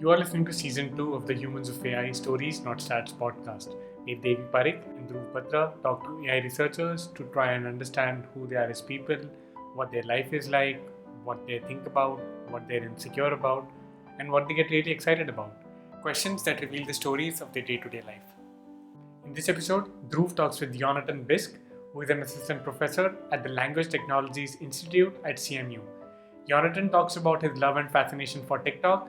You are listening to Season 2 of the Humans of AI Stories Not Stats podcast. Me, Devi Parikh and Dhruv Batra talk to AI researchers to try and understand who they are as people, what their life is like, what they think about, what they're insecure about, and what they get really excited about. Questions that reveal the stories of their day-to-day life. In this episode, Dhruv talks with Yonatan Bisk, who is an assistant professor at the Language Technologies Institute at CMU. Yonatan talks about his love and fascination for TikTok,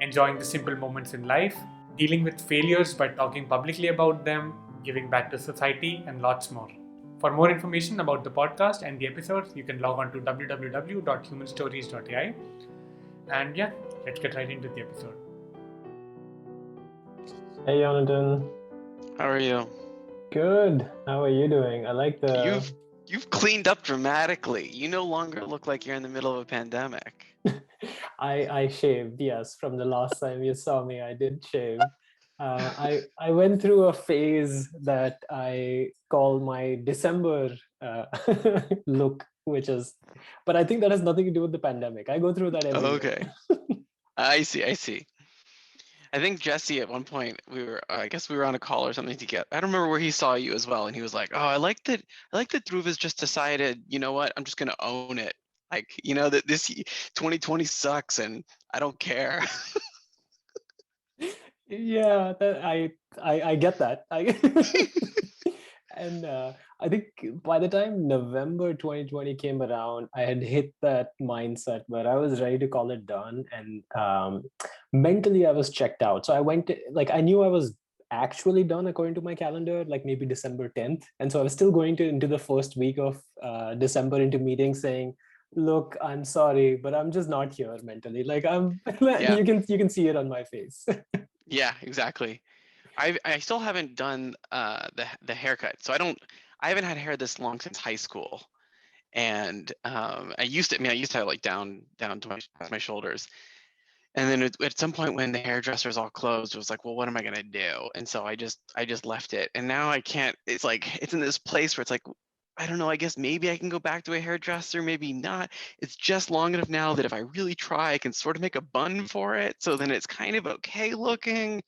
enjoying the simple moments in life, dealing with failures by talking publicly about them, giving back to society, and lots more. For more information about the podcast and the episodes, you can log on to www.humanstories.ai. And yeah, let's get right into the episode. Hey, Yonatan. How are you? Good. How are you doing? I like the. You've cleaned up dramatically. You no longer look like you're in the middle of a pandemic. I shaved. Yes, from the last time you saw me, I did shave. I went through a phase that I call my December look, which is, but I think that has nothing to do with the pandemic. I go through that every year. Okay. I see. I think Jesse at one point I guess we were on a call or something together. I don't remember where he saw you as well, and he was like, "Oh, I like that Dhruv has just decided, you know what? I'm just gonna own it. Like, that this 2020 sucks, and I don't care." Yeah, I get that. And I think by the time November 2020 came around, I had hit that mindset where I was ready to call it done, and mentally I was checked out. So I went to, like, I knew I was actually done according to my calendar, like maybe December 10th, and so I was still going into the first week of December into meetings saying, "Look, I'm sorry, but I'm just not here mentally. Like I'm, Yeah. you can see it on my face." Yeah, exactly. I still haven't done the haircut, so I haven't had hair this long since high school, and I used to have it like down to my shoulders, and then at some point when the hairdressers all closed, it was like, well, what am I gonna do? And so I just left it, and now I can't. It's like it's in this place where it's like, I don't know. I guess maybe I can go back to a hairdresser, maybe not. It's just long enough now that if I really try, I can sort of make a bun for it, so then it's kind of okay looking.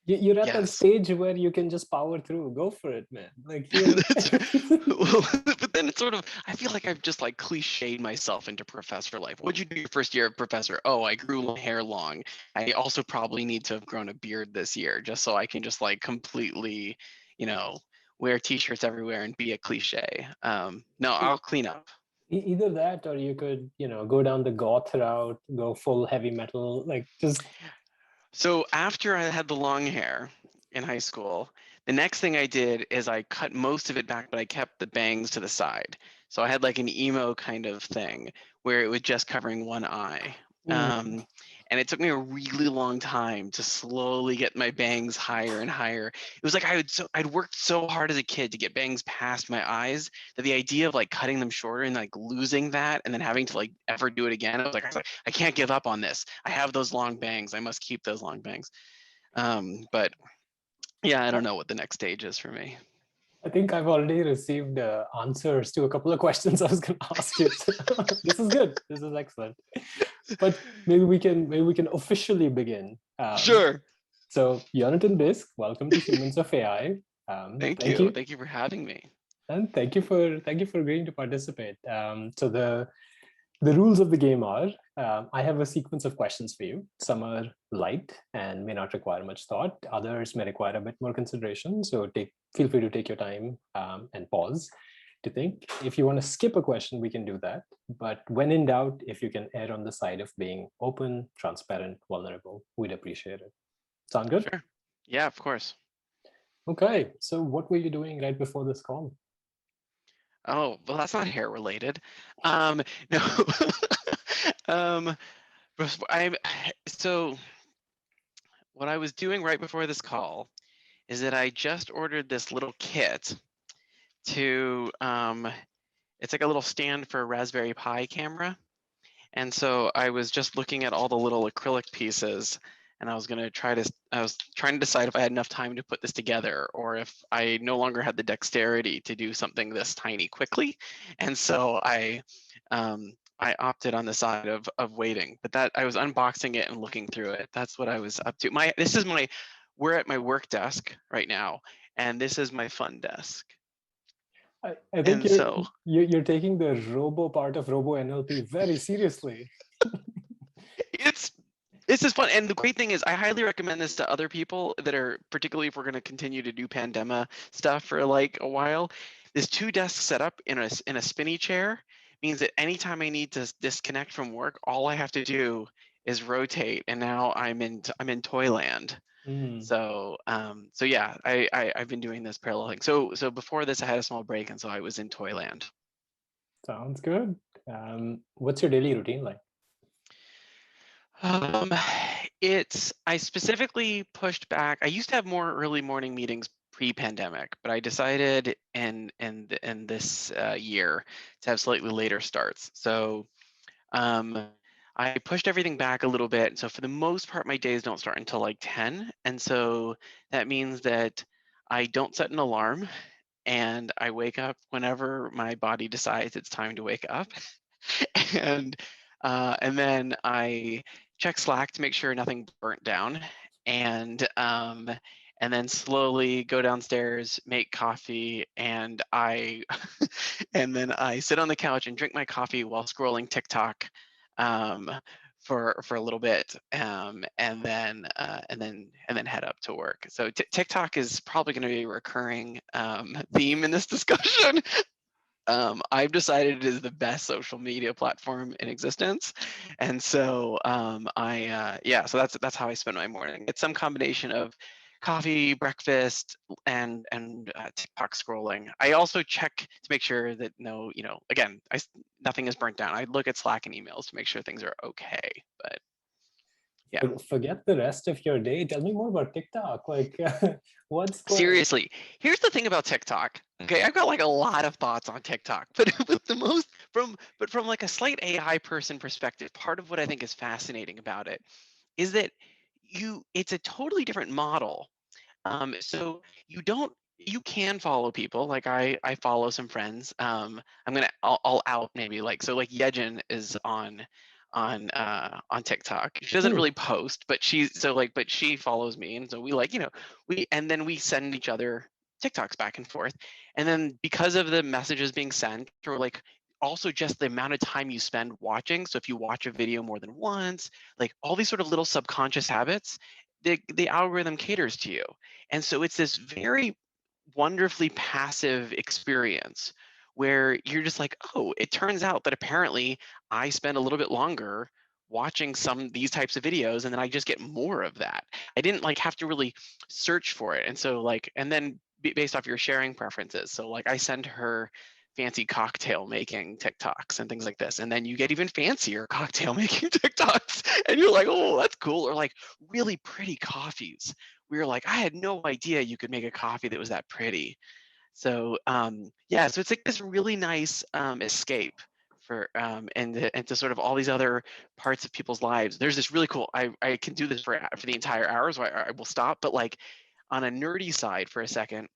You're at that Yes. stage where you can just power through. Go for it, man. Like Well, but then it's sort of, I feel like I've just like cliched myself into professor life. What'd you do your first year of professor? Oh, I grew my hair long. I also probably need to have grown a beard this year just so I can just like completely, wear t-shirts everywhere and be a cliche. No, I'll clean up. either that, or you could, go down the goth route, go full heavy metal, like just. So after I had the long hair in high school, the next thing I did is I cut most of it back, but I kept the bangs to the side. So I had like an emo kind of thing where it was just covering one eye. And it took me a really long time to slowly get my bangs higher and higher. It was like I'd worked so hard as a kid to get bangs past my eyes that the idea of like cutting them shorter and like losing that and then having to like ever do it again, I was like, I can't give up on this. I have those long bangs. I must keep those long bangs. But yeah, I don't know what the next stage is for me. I think I've already received answers to a couple of questions I was going to ask you. So this is good. This is excellent. But maybe we can officially begin. Sure. So, Yonatan Bisk, welcome to Humans of AI. Thank you. Thank you for having me. And thank you for agreeing to participate. So the rules of the game are, I have a sequence of questions for you. Some are light and may not require much thought. Others may require a bit more consideration. So feel free to take your time and pause to think. If you want to skip a question, we can do that. But when in doubt, if you can err on the side of being open, transparent, vulnerable, we'd appreciate it. Sound good? Sure. Yeah, of course. Okay. So what were you doing right before this call? Oh, well, that's not hair related. No. So what I was doing right before this call is that I just ordered this little kit to, it's like a little stand for a Raspberry Pi camera. And so I was just looking at all the little acrylic pieces, and I was trying to decide if I had enough time to put this together or if I no longer had the dexterity to do something this tiny quickly. And so I I opted on the side of waiting, but that I was unboxing it and looking through it. That's what I was up to. We're at my work desk right now, and this is my fun desk. I think And so you're taking the robo part of robo NLP very seriously. it's this is fun. And the great thing is I highly recommend this to other people that are, particularly if we're going to continue to do pandemic stuff for like a while. This 2 desk setup in a spinny chair means that anytime I need to disconnect from work, all I have to do is rotate, and now I'm in Toyland. So so yeah, I've been doing this parallel thing. So before this I had a small break, and so I was in Toyland. Sounds good. What's your daily routine like? I specifically pushed back. I used to have more early morning meetings pre-pandemic, but I decided in this year to have slightly later starts. So I pushed everything back a little bit. So for the most part, my days don't start until like 10, and so that means that I don't set an alarm, and I wake up whenever my body decides it's time to wake up. and then I check Slack to make sure nothing burnt down, and then slowly go downstairs, make coffee, and I and then I sit on the couch and drink my coffee while scrolling TikTok for a little bit, and then head up to work. So TikTok is probably going to be a recurring theme in this discussion. I've decided it is the best social media platform in existence, and so so that's how I spend my morning. It's some combination of coffee, breakfast, and TikTok scrolling. I also check to make sure that again, nothing is burnt down. I look at Slack and emails to make sure things are okay. But yeah. Forget the rest of your day. Tell me more about TikTok. Like, what's going? Seriously, here's the thing about TikTok. Okay, I've got like a lot of thoughts on TikTok, but from like a slight AI person perspective, part of what I think is fascinating about it is that it's a totally different model. So you can follow people. Like I follow some friends. I'll out maybe like Yejin is on TikTok. She doesn't really post, but but she follows me, and so and then we send each other TikToks back and forth. And then because of the messages being sent, or like also just the amount of time you spend watching. So if you watch a video more than once, like all these sort of little subconscious habits, the algorithm caters to you. And so it's this very wonderfully passive experience where you're just like, oh, it turns out that apparently I spend a little bit longer watching these types of videos, and then I just get more of that. I didn't like have to really search for it. And so and then based off your sharing preferences. So like I send her fancy cocktail making TikToks and things like this. And then you get even fancier cocktail making TikToks, and you're like, oh, that's cool. Or like really pretty coffees. We were like, I had no idea you could make a coffee that was that pretty. So so it's like this really nice escape for and to sort of all these other parts of people's lives. There's this really cool. I can do this for the entire hour, so I will stop. But like on a nerdy side for a second,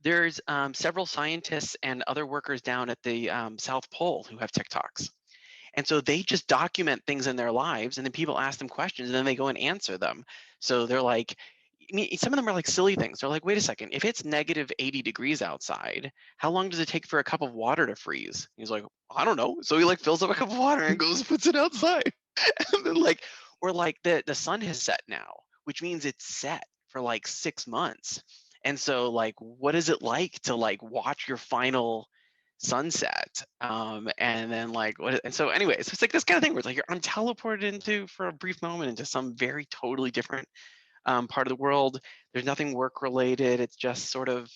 there's several scientists and other workers down at the South Pole who have TikToks. And so they just document things in their lives, and then people ask them questions, and then they go and answer them. So they're like, I mean, some of them are like silly things. They're like, wait a second, if it's negative 80 degrees outside, how long does it take for a cup of water to freeze? He's like, I don't know. So he like fills up a cup of water and goes and puts it outside. And then or like the sun has set now, which means it's set for like 6 months. And so like, what is it like to like watch your final sunset? And then like and so anyways, it's like this kind of thing where it's like I'm teleported into for a brief moment into some very totally different part of the world. There's nothing work related. It's just sort of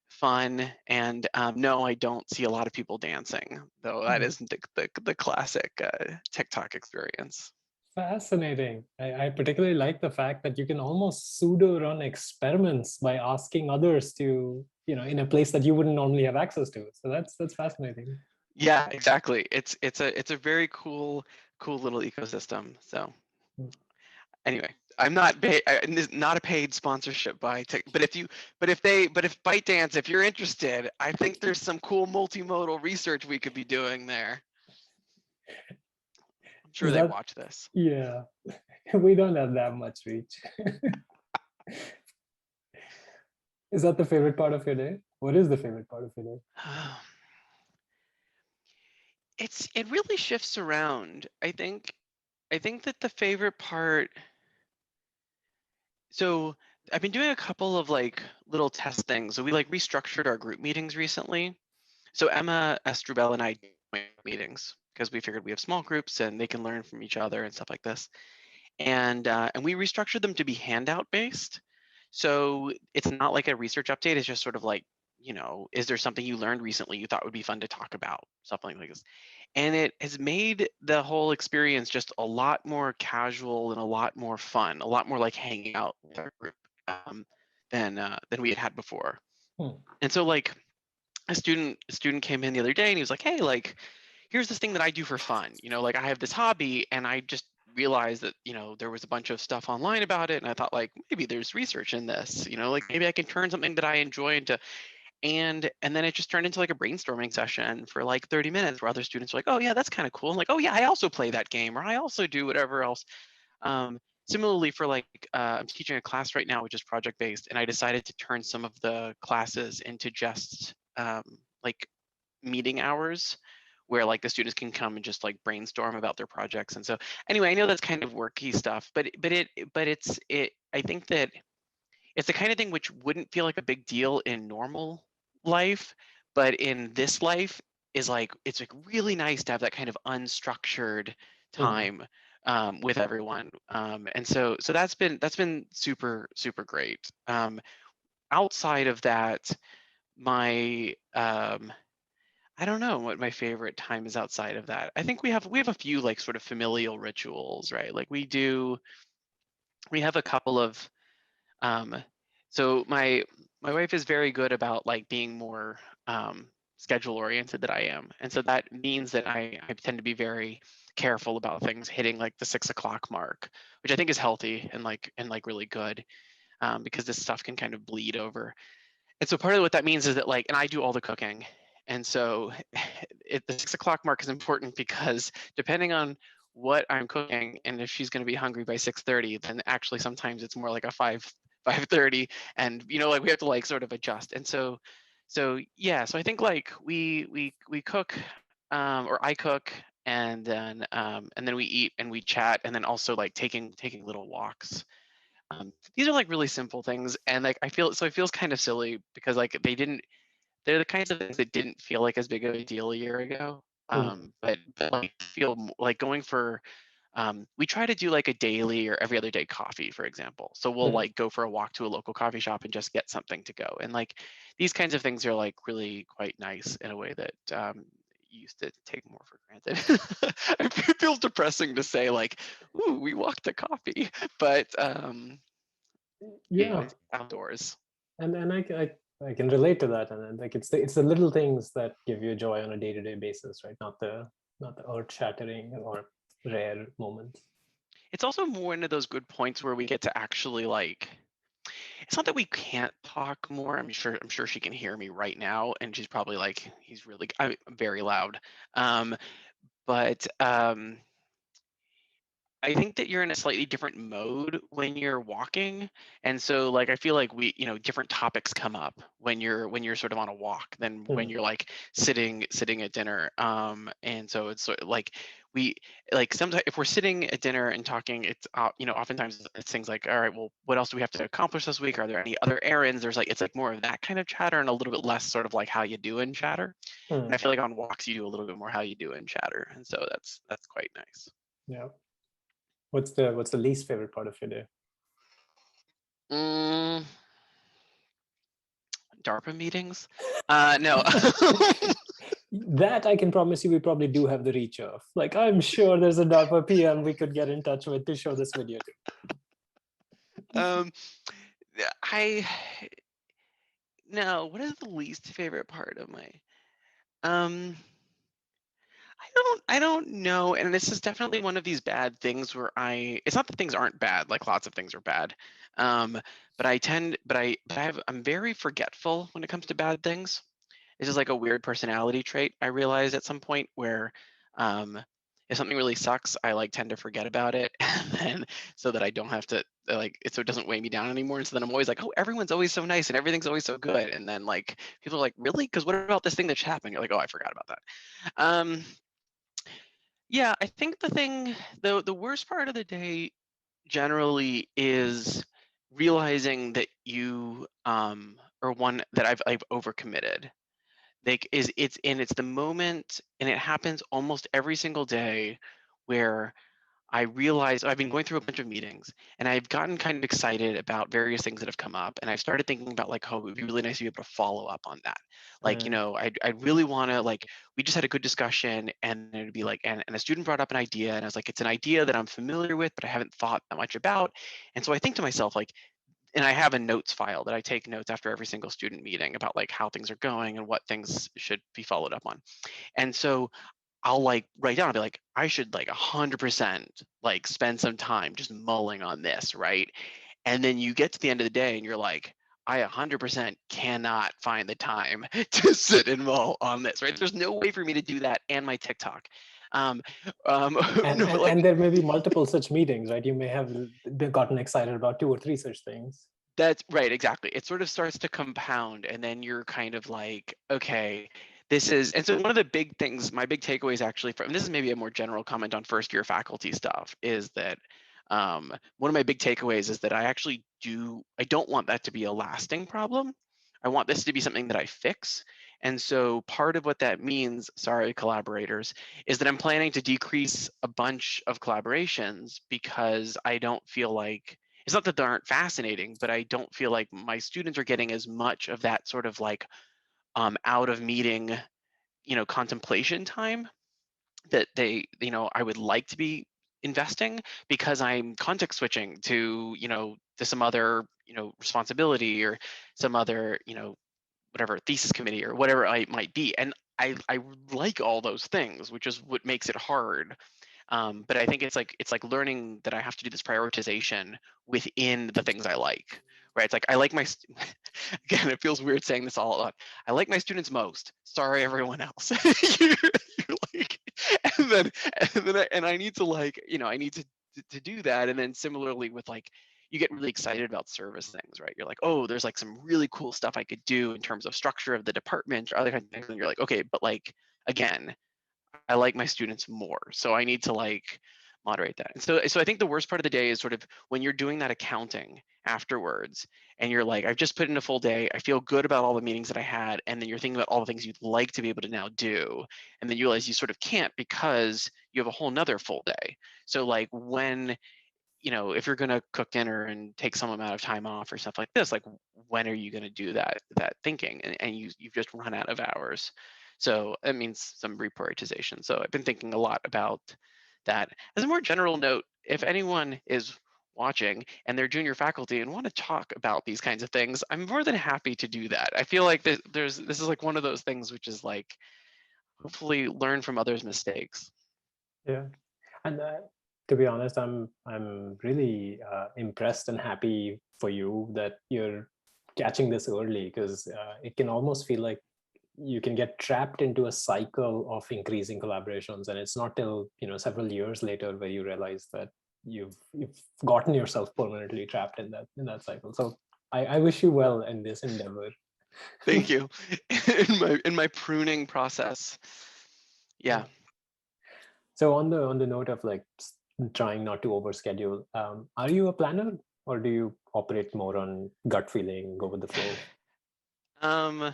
fun. And no, I don't see a lot of people dancing, though that isn't the classic TikTok experience. Fascinating. I particularly like the fact that you can almost pseudo run experiments by asking others to, in a place that you wouldn't normally have access to. So that's fascinating. Yeah, exactly. It's a very cool little ecosystem. So anyway, I'm not not a paid sponsorship by but if ByteDance, if you're interested, I think there's some cool multimodal research we could be doing there. I'm sure Is they that- watch this. Yeah, we don't have that much reach. Is that the favorite part of your day? What is the favorite part of your day? It really shifts around. I think that the favorite part. So I've been doing a couple of like little test things. So we like restructured our group meetings recently. So Emma Estrubel and I do joint meetings because we figured we have small groups and they can learn from each other and stuff like this. And we restructured them to be handout based. So it's not like a research update. It's just sort of like, is there something you learned recently you thought would be fun to talk about? Something like this. And it has made the whole experience just a lot more casual and a lot more fun, a lot more like hanging out with our group than we had before. And so like a student came in the other day and he was like, hey, like, here's this thing that I do for fun. Like I have this hobby and I just realized that, there was a bunch of stuff online about it. And I thought like, maybe there's research in this, like maybe I can turn something that I enjoy into, and then it just turned into like a brainstorming session for like 30 minutes where other students were like, oh yeah, that's kind of cool. I'm like, oh yeah, I also play that game, or I also do whatever else. Similarly for like, I'm teaching a class right now, which is project based. And I decided to turn some of the classes into just like meeting hours where like the students can come and just like brainstorm about their projects. And so anyway, I know that's kind of worky stuff, but I think that it's the kind of thing which wouldn't feel like a big deal in normal life, but in this life is like, it's like really nice to have that kind of unstructured time with everyone. And so that's been super, super great. Outside of that, my I don't know what my favorite time is outside of that. I think we have a few like sort of familial rituals, right? Like we have a couple of so my wife is very good about like being more schedule oriented than I am. And so that means that I tend to be very careful about things hitting like the 6 o'clock mark, which I think is healthy and like really good, because this stuff can kind of bleed over. And so part of what that means is that like, and I do all the cooking. And so the 6 o'clock mark is important because depending on what I'm cooking and if she's going to be hungry by 6:30, then actually sometimes it's more like a 5:30, and like we have to like sort of adjust. And yeah, so I think like we cook, or I cook, and then we eat and we chat, and then also like taking little walks. These are like really simple things, and like I feel so it feels kind of silly because like they're the kinds of things that didn't feel like as big of a deal a year ago. But like feel like going for we try to do like a daily or every other day coffee, for example. So we'll like go for a walk to a local coffee shop and just get something to go. And like these kinds of things are like really quite nice in a way that used to take more for granted. It feels depressing to say like, ooh, we walked to coffee, but Yeah, it's outdoors. and I can relate to that, and like it's the little things that give you joy on a day-to-day basis, right? Not the earth-shattering or rare moments. It's also more one of those good points where we get to actually like, it's not that we can't talk more. I'm sure she can hear me right now, and she's probably like, I'm very loud. But I think that you're in a slightly different mode when you're walking. And so like I feel like different topics come up when you're sort of on a walk than when you're like sitting at dinner. And so it's sort of like we like sometimes if we're sitting at dinner and talking, it's oftentimes it's things like, all right, well, what else do we have to accomplish this week? Are there any other errands? There's like, it's like more of that kind of chatter and a little bit less sort of like how you doing chatter. And I feel like on walks you do a little bit more how you doing chatter. And so that's quite nice. Yeah. What's the least favorite part of your day? DARPA meetings? No. That I can promise you we probably do have the reach of. Like, I'm sure there's a DARPA PM we could get in touch with to show this video to. No, what is the least favorite part of my I don't know. And this is definitely one of these bad things where it's not that things aren't bad, like lots of things are bad. But I'm very forgetful when it comes to bad things. This is like a weird personality trait I realized at some point where if something really sucks, I like tend to forget about it, and then so that I don't have to so it doesn't weigh me down anymore. And so then I'm always like, oh, everyone's always so nice and everything's always so good. And then like people are like, really? Because what about this thing that just happened? You're like, oh, I forgot about that. Um, yeah, I think the worst part of the day generally is realizing that you or one that I've overcommitted. Like it's the moment, and it happens almost every single day, where I realize I've been going through a bunch of meetings and I've gotten kind of excited about various things that have come up. And I've started thinking about like, oh, it would be really nice to be able to follow up on that. Like, Mm. I'd really want to like, we just had a good discussion, and it'd be like, and a student brought up an idea, and I was like, it's an idea that I'm familiar with, but I haven't thought that much about. And so I think to myself, like, and I have a notes file that I take notes after every single student meeting about like how things are going and what things should be followed up on. And so I'll like write down, I'll be like, I should like 100% like spend some time just mulling on this, right? And then you get to the end of the day and you're like, I 100% cannot find the time to sit and mull on this, right? There's no way for me to do that and my TikTok. Um, And, no, and but like and there may be multiple such meetings, right? You may have been gotten excited about 2 or 3 such things. that's right, exactly. It sort of starts to compound, and then you're kind of like, okay, this is, and so one of the big things, my big takeaways actually from, and this is maybe a more general comment on first year faculty stuff, is that one of my big takeaways is that I don't want that to be a lasting problem. I want this to be something that I fix. And so part of what that means, sorry, collaborators, is that I'm planning to decrease a bunch of collaborations because I don't feel like, it's not that they aren't fascinating, but I don't feel like my students are getting as much of that sort of like out of meeting, contemplation time that I would like to be investing, because I'm context switching to some other, responsibility, or some other, whatever thesis committee or whatever I might be. And I like all those things, which is what makes it hard. But I think it's like learning that I have to do this prioritization within the things I like, right? It's like I like again, it feels weird saying this all out. I like my students most. Sorry, everyone else. You're like, and then and I need to like, I need to do that. And then similarly with like, you get really excited about service things, right? You're like, oh, there's like some really cool stuff I could do in terms of structure of the department or other kinds of things. And you're like, okay, but like, again, I like my students more, so I need to like moderate that. And so I think the worst part of the day is sort of when you're doing that accounting afterwards, and you're like, I've just put in a full day, I feel good about all the meetings that I had, and then you're thinking about all the things you'd like to be able to now do, and then you realize you sort of can't because you have a whole nother full day. So like when, if you're going to cook dinner and take some amount of time off or stuff like this, like when are you going to do that thinking? And you've just run out of hours. So that means some reprioritization. So I've been thinking a lot about that. As a more general note, if anyone is watching and they're junior faculty and want to talk about these kinds of things, I'm more than happy to do that. I feel like this is like one of those things which is like, hopefully learn from others' mistakes. Yeah, and to be honest, I'm really impressed and happy for you that you're catching this early, because it can almost feel like you can get trapped into a cycle of increasing collaborations, and it's not till several years later where you realize that you've gotten yourself permanently trapped in that cycle. So I wish you well in this endeavor. Thank you. In my pruning process. Yeah. So on the note of like trying not to overschedule, are you a planner, or do you operate more on gut feeling, go with the flow? Um,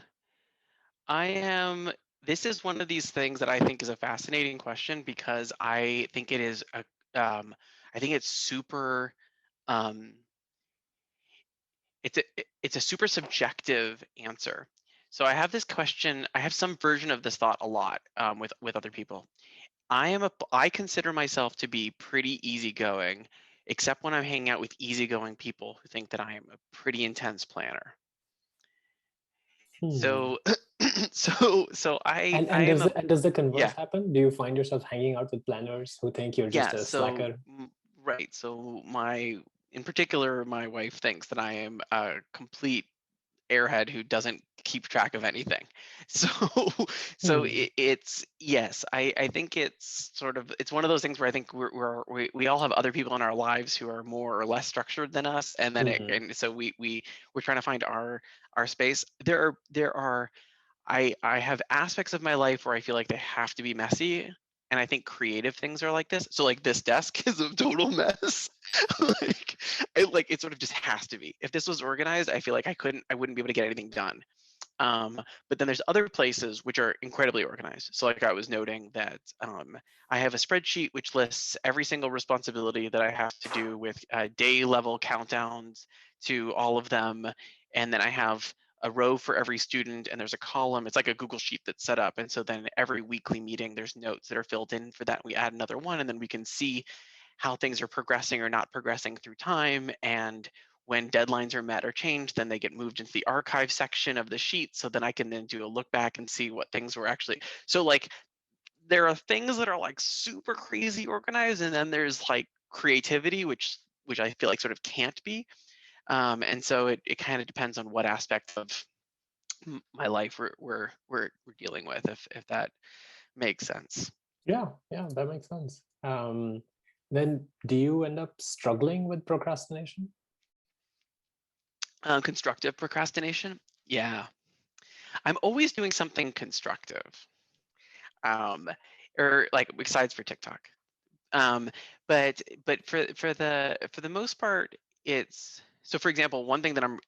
I am. This is one of these things that I think is a fascinating question, because I think it is I think it's super. Um, it's a super subjective answer. So I have this question. I have some version of this thought a lot with other people. I consider myself to be pretty easygoing, except when I'm hanging out with easygoing people who think that I am a pretty intense planner. Hmm. So so I And am does a, does the converse yeah. happen? Do you find yourself hanging out with planners who think you're just Yeah, a so slacker? right. So in particular, my wife thinks that I am a complete airhead who doesn't keep track of anything. So it's yes, I think it's sort of, it's one of those things where I think we all have other people in our lives who are more or less structured than us, and then and so we're trying to find our space. There are I have aspects of my life where I feel like they have to be messy. And I think creative things are like this. So like this desk is a total mess. Like it sort of just has to be. If this was organized, I feel like I wouldn't be able to get anything done. But then there's other places which are incredibly organized. So like I was noting that I have a spreadsheet which lists every single responsibility that I have to do with day level countdowns to all of them. And then I have a row for every student, and there's a column. It's like a Google sheet that's set up. And so then every weekly meeting, there's notes that are filled in for that. We add another one, and then we can see how things are progressing or not progressing through time. And when deadlines are met or changed, then they get moved into the archive section of the sheet. So then I can then do a look back and see what things were actually. So like there are things that are like super crazy organized, and then there's like creativity, which I feel like sort of can't be. And so it kind of depends on what aspect of my life we're dealing with, if that makes sense. Yeah, that makes sense. Then do you end up struggling with procrastination? Constructive procrastination, yeah. I'm always doing something constructive, um, or like besides for TikTok. Um, but for the most part, it's so. For example, one thing that I'm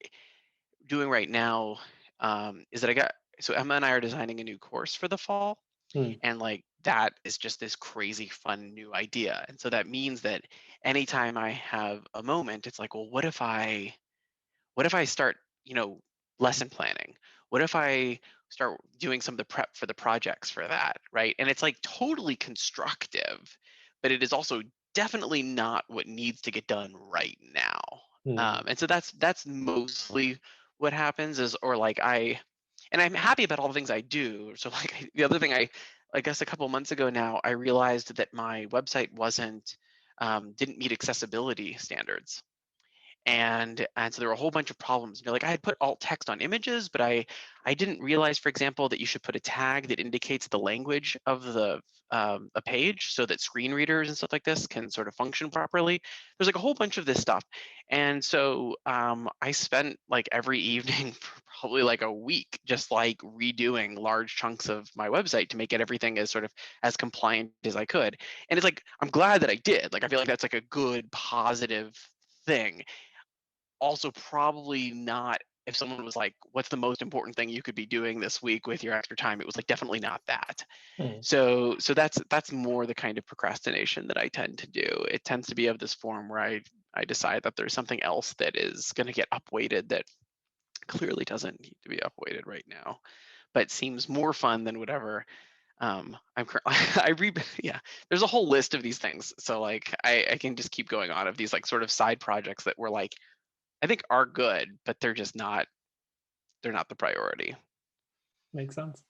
doing right now is that so Emma and I are designing a new course for the fall, and like that is just this crazy fun new idea. And so that means that anytime I have a moment, it's like, well, what if I start, lesson planning? What if I start doing some of the prep for the projects for that, right? And it's like totally constructive, but it is also definitely not what needs to get done right now. And so that's mostly what happens is, or like and I'm happy about all the things I do. So like the other thing I guess a couple months ago now, I realized that my website didn't meet accessibility standards. And so there were a whole bunch of problems. Like I had put alt text on images, but I didn't realize, for example, that you should put a tag that indicates the language of the a page so that screen readers and stuff like this can sort of function properly. There's like a whole bunch of this stuff. And so I spent like every evening for probably like a week just like redoing large chunks of my website to make it everything as sort of as compliant as I could. And it's like, I'm glad that I did. Like I feel like that's like a good positive thing. Also probably not, if someone was like, what's the most important thing you could be doing this week with your extra time, it was like definitely not that. So that's more the kind of procrastination that I tend to do. It tends to be of this form where I decide that there's something else that is going to get upweighted that clearly doesn't need to be upweighted right now, but seems more fun than whatever I'm yeah, there's a whole list of these things. So like I can just keep going on of these like sort of side projects that were like, I think are good, but they're not the priority. Makes sense.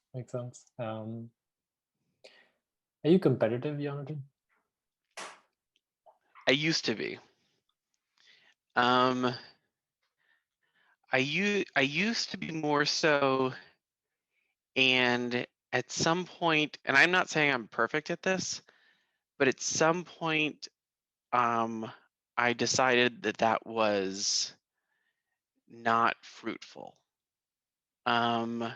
Are you competitive, Yonatan? I used to be. I used to be more so, and at some point, and I'm not saying I'm perfect at this, but at some point, I decided that was not fruitful. I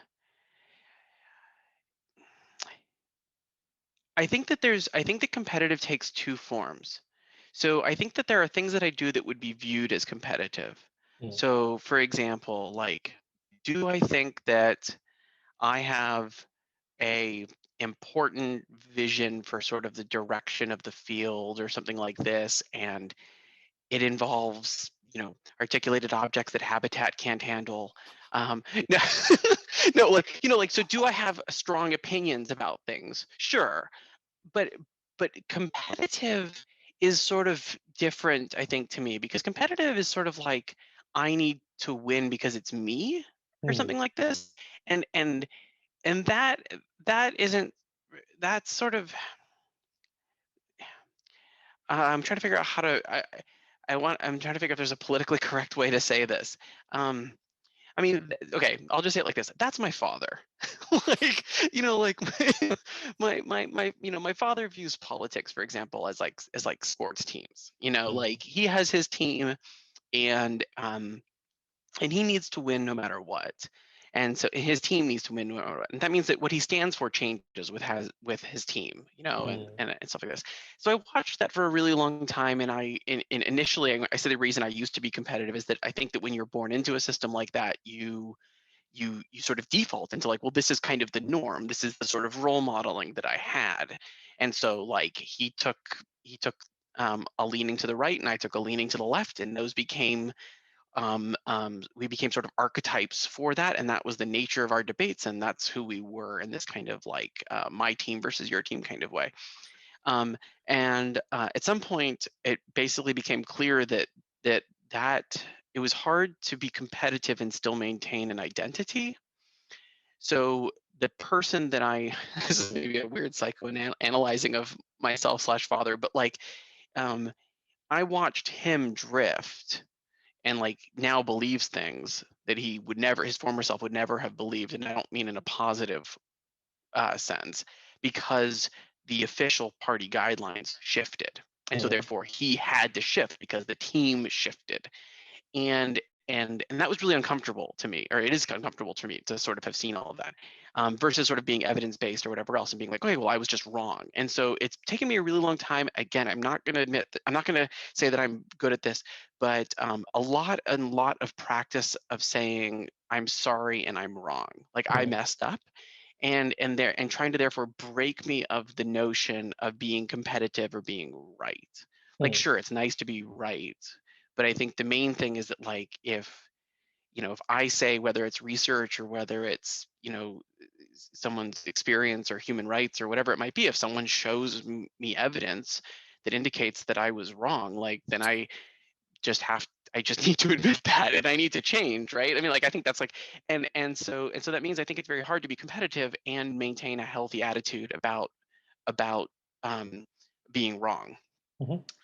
think that competitive takes two forms. So I think that there are things that I do that would be viewed as competitive. So for example, like, do I think that I have a important vision for sort of the direction of the field or something like this, and it involves, articulated objects that habitat can't handle. No, no, like, so do I have strong opinions about things? Sure, but competitive is sort of different, I think, to me, because competitive is sort of like I need to win because it's me or something like this, and that isn't, that's sort of, I'm trying to figure out how to I'm trying to figure out if there's a politically correct way to say this. I mean, okay, I'll just say it like this. That's my father. Like, like my father views politics, for example, as like sports teams. Like he has his team, and he needs to win no matter what. And so his team needs to win no matter what. And that means that what he stands for changes with his team, and stuff like this. So I watched that for a really long time. And initially I said the reason I used to be competitive is that I think that when you're born into a system like that, you sort of default into like, well, this is kind of the norm. This is the sort of role modeling that I had. And so like he took a leaning to the right, and I took a leaning to the left, and those became we became sort of archetypes for that, and that was the nature of our debates, and that's who we were in this kind of like my team versus your team kind of way. And at some point, it basically became clear that it was hard to be competitive and still maintain an identity. So the person that this is maybe a weird psychoanalyzing of myself / father, but like I watched him drift and like now believes things that his former self would never have believed. And I don't mean in a positive sense, because the official party guidelines shifted. And so therefore he had to shift because the team shifted. And that was really uncomfortable to me, or it is uncomfortable to me to sort of have seen all of that, versus sort of being evidence-based or whatever else and being like, okay, well, I was just wrong. And so it's taken me a really long time. Again, I'm not going to say that I'm good at this, but a lot of practice of saying I'm sorry and I'm wrong, like I messed up, and trying to therefore break me of the notion of being competitive or being right. Like, sure, it's nice to be right, but I think the main thing is that like if I say, whether it's research or whether it's someone's experience or human rights or whatever it might be, if someone shows me evidence that indicates that I was wrong, like then I just need to admit that, and I need to change, right? I mean, like I think that's like, and so that means I think it's very hard to be competitive and maintain a healthy attitude about being wrong.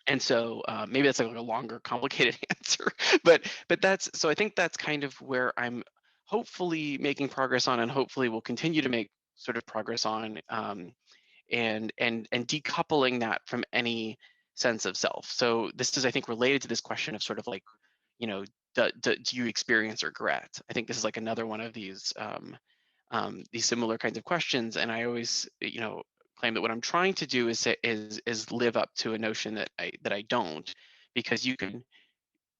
And so maybe that's like a longer, complicated answer, but that's, so I think that's kind of where I'm hopefully making progress on, and hopefully will continue to make sort of progress on, and decoupling that from any sense of self. So this is, I think, related to this question of sort of like, do you experience regret? I think this is like another one of these similar kinds of questions, and I always, claim that what I'm trying to do is live up to a notion that I don't, because you can,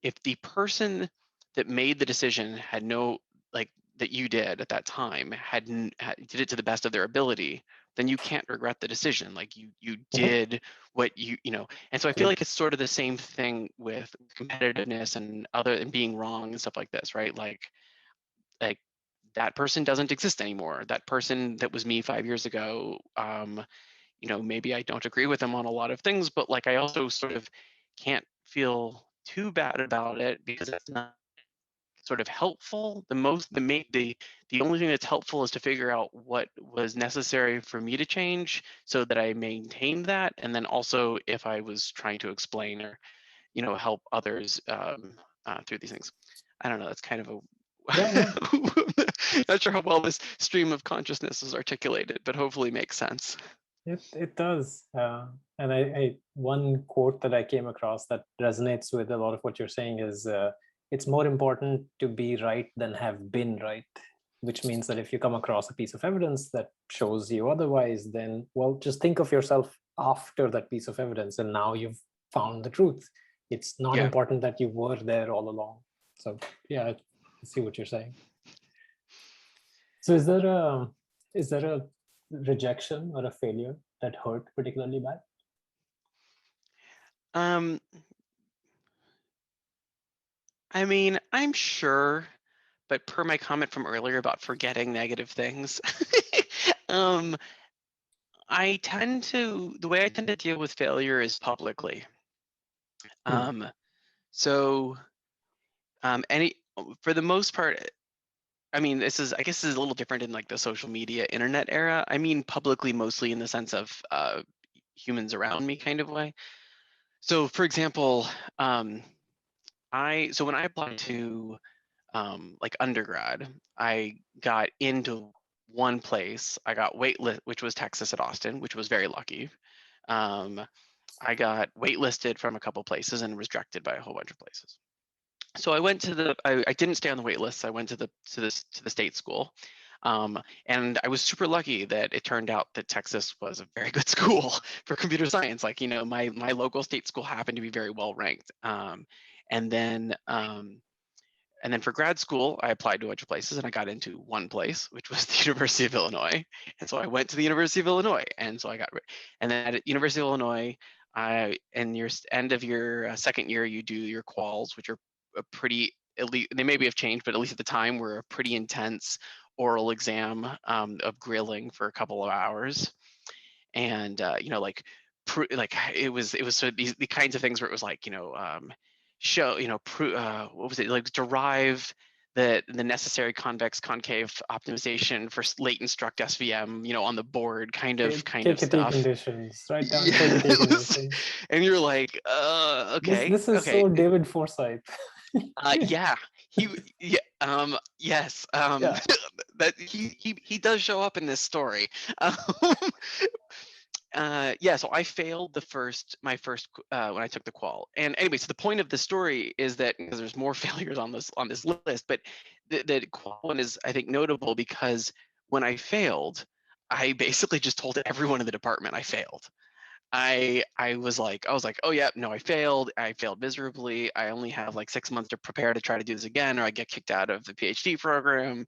if the person that made the decision had no, like that you did at that time did it to the best of their ability, then you can't regret the decision. Like you did what and so I feel like it's sort of the same thing with competitiveness and being wrong and stuff like this, right? Like that person doesn't exist anymore. That person that was me 5 years ago, maybe I don't agree with them on a lot of things, but like I also sort of can't feel too bad about it because it's not sort of helpful. The only thing that's helpful is to figure out what was necessary for me to change so that I maintained that. And then also if I was trying to explain or, help others through these things. I don't know, that's kind of a not sure how well this stream of consciousness is articulated, but hopefully makes sense. It does. And one quote that I came across that resonates with a lot of what you're saying is, it's more important to be right than have been right, which means that if you come across a piece of evidence that shows you otherwise, then, well, just think of yourself after that piece of evidence, and now you've found the truth. It's not important that you were there all along. So yeah, I see what you're saying. So is there a rejection or a failure that hurt particularly bad? I mean, I'm sure, but per my comment from earlier about forgetting negative things, the way I tend to deal with failure is publicly. So for the most part, I mean, I guess this is a little different in like the social media internet era. I mean, publicly mostly in the sense of humans around me kind of way. So for example, so when I applied to like undergrad, I got into one place. I got waitlist, which was Texas at Austin, which was very lucky. I got waitlisted from a couple places and was rejected by a whole bunch of places. So I went to I didn't stay on the wait list. I went to the state school. And I was super lucky that it turned out that Texas was a very good school for computer science. Like, my local state school happened to be very well ranked. And then and then for grad school, I applied to a bunch of places and I got into one place, which was the University of Illinois. And so I went to the University of Illinois. And so and then at University of Illinois, in your end of your second year, you do your quals, which are a pretty, at least they maybe have changed, but at least at the time were a pretty intense oral exam of grilling for a couple of hours. And, like it was sort of the kinds of things where it was like, show, what was it, like derive the necessary convex concave optimization for latent struct SVM, on the board kind of KKT stuff. conditions, write down KKT conditions. And you're like, okay. This is okay. so David Forsyth. Yeah, yes, Yeah. that he does show up in this story. So I failed my first when I took the qual. And anyway, so the point of the story is that, because there's more failures on this list, but the qual one is, I think, notable because when I failed, I basically just told everyone in the department I failed. I was like, oh yeah, no, I failed miserably. I only have like 6 months to prepare to try to do this again, or I get kicked out of the PhD program.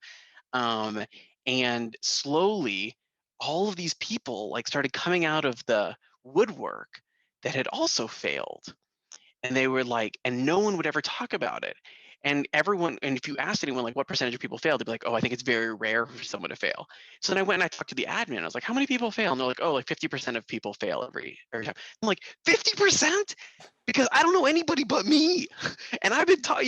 And slowly, all of these people like started coming out of the woodwork that had also failed. And they were like, and no one would ever talk about it. And if you asked anyone like what percentage of people failed, they'd be like, oh, I think it's very rare for someone to fail. So then I went and I talked to the admin. I was like, how many people fail? And they're like, oh, like 50% of people fail every time. I'm like, 50%? Because I don't know anybody but me. And I've been taught,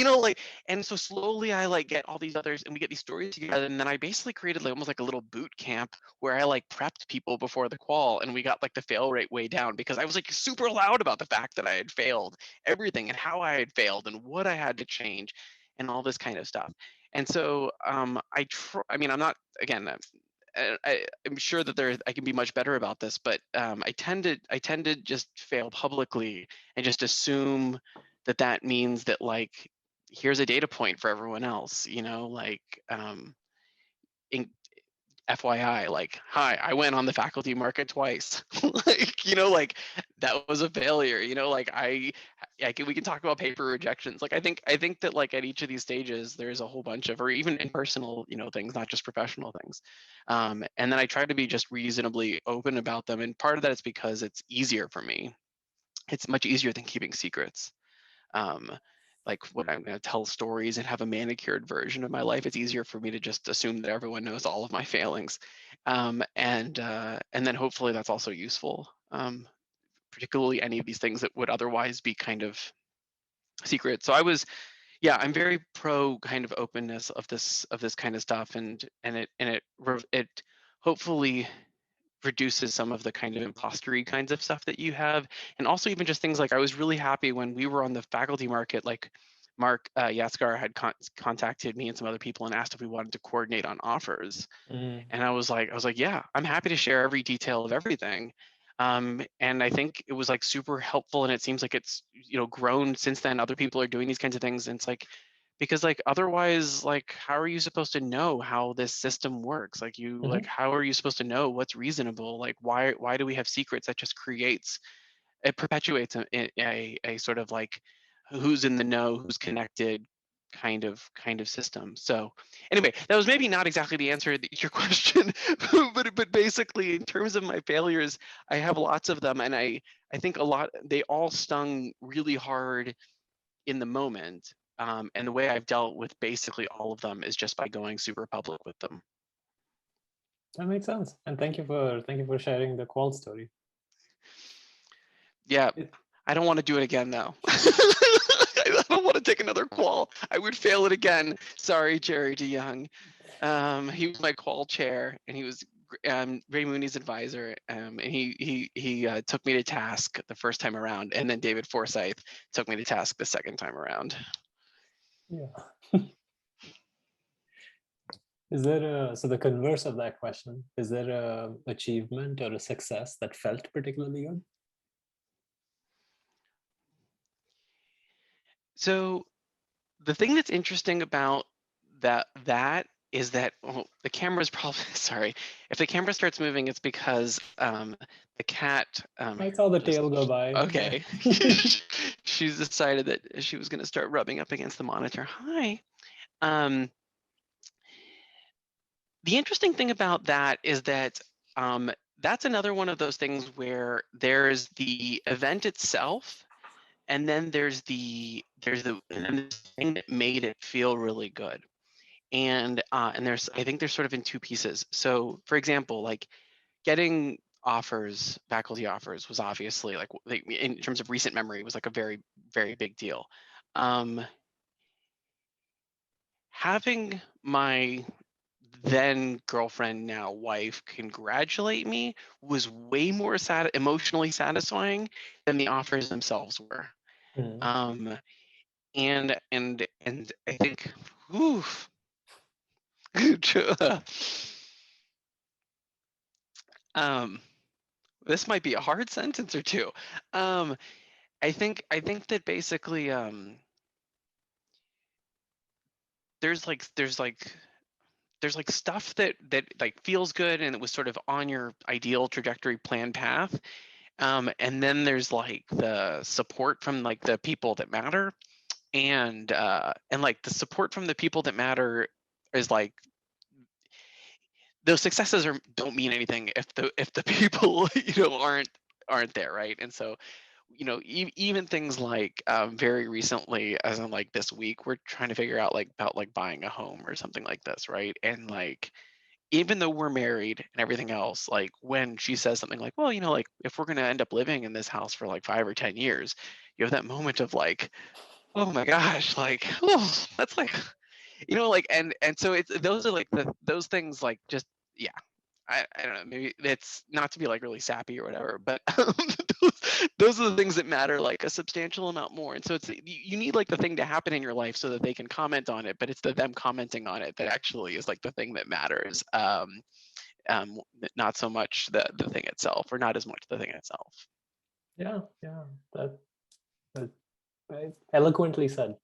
and so slowly I like get all these others and we get these stories together. And then I basically created like almost like a little boot camp where I like prepped people before the qual, and we got like the fail rate way down because I was like super loud about the fact that I had failed everything and how I had failed and what I had to change and all this kind of stuff. And so I'm not, again, I'm sure that I can be much better about this, but I tend to just fail publicly and just assume that means that like here's a data point for everyone else, like in, FYI, like, hi, I went on the faculty market twice. like that was a failure. Like we can talk about paper rejections. Like I think that like at each of these stages, there's a whole bunch of, or even in personal, things, not just professional things. And then I try to be just reasonably open about them. And part of that is because it's easier for me. It's much easier than keeping secrets. Like when I'm going to tell stories and have a manicured version of my life, it's easier for me to just assume that everyone knows all of my failings, and then hopefully that's also useful, particularly any of these things that would otherwise be kind of secret. So I'm very pro kind of openness of this kind of stuff, and it hopefully reduces some of the kind of impostery kinds of stuff that you have. And also even just things like, I was really happy when we were on the faculty market, like Mark Yatskar had contacted me and some other people and asked if we wanted to coordinate on offers. And I was like, yeah, I'm happy to share every detail of everything. And I think it was like super helpful, and it seems like it's grown since then. Other people are doing these kinds of things, and it's like, because like otherwise, like how are you supposed to know how this system works? Like like how are you supposed to know what's reasonable? Like why do we have secrets? That just perpetuates a sort of like who's in the know, who's connected kind of system. So anyway, that was maybe not exactly the answer to your question, but basically in terms of my failures, I have lots of them, and I think they all stung really hard in the moment. And the way I've dealt with basically all of them is just by going super public with them. That makes sense. And thank you for sharing the qual story. Yeah, I don't want to do it again though. I don't want to take another qual. I would fail it again. Sorry, Jerry DeYoung. He was my qual chair, and he was Ray Mooney's advisor, and he took me to task the first time around, and then David Forsyth took me to task the second time around. Yeah. Is there so the converse of that question, is there a achievement or a success that felt particularly good? So the thing that's interesting about that is that the camera's probably sorry. If the camera starts moving, it's because the cat I saw the just tail go by. okay. She's decided that she was going to start rubbing up against the monitor. Hi. Um, the interesting thing about that is that that's another one of those things where there's the event itself, and then there's the thing that made it feel really good. And there's I think there's sort of in two pieces. So for example, like getting offers, faculty offers was obviously like in terms of recent memory was like a very, very big deal. Um, having my then girlfriend, now wife, congratulate me was way more emotionally satisfying than the offers themselves were. Hmm. Um, and I think, oof. um, this might be a hard sentence or two. Um, I think that basically there's like stuff that like feels good and it was sort of on your ideal trajectory plan path. And then there's like the support from like the people that matter, and like the support from the people that matter is like those successes don't mean anything if the people aren't there, right? And so even things like very recently, as in like this week, we're trying to figure out like about like buying a home or something like this, right? And like even though we're married and everything else, like when she says something like, well, like if we're going to end up living in this house for like 5 or 10 years, you have that moment of like, oh my gosh, like, oh, that's like, like, and so it's those are like those things like just, yeah. I don't know, maybe it's not to be like really sappy or whatever, but those are the things that matter like a substantial amount more. And so you need like the thing to happen in your life so that they can comment on it, but it's them commenting on it that actually is like the thing that matters. Not so much the thing itself, or not as much the thing itself. Yeah, that, eloquently said.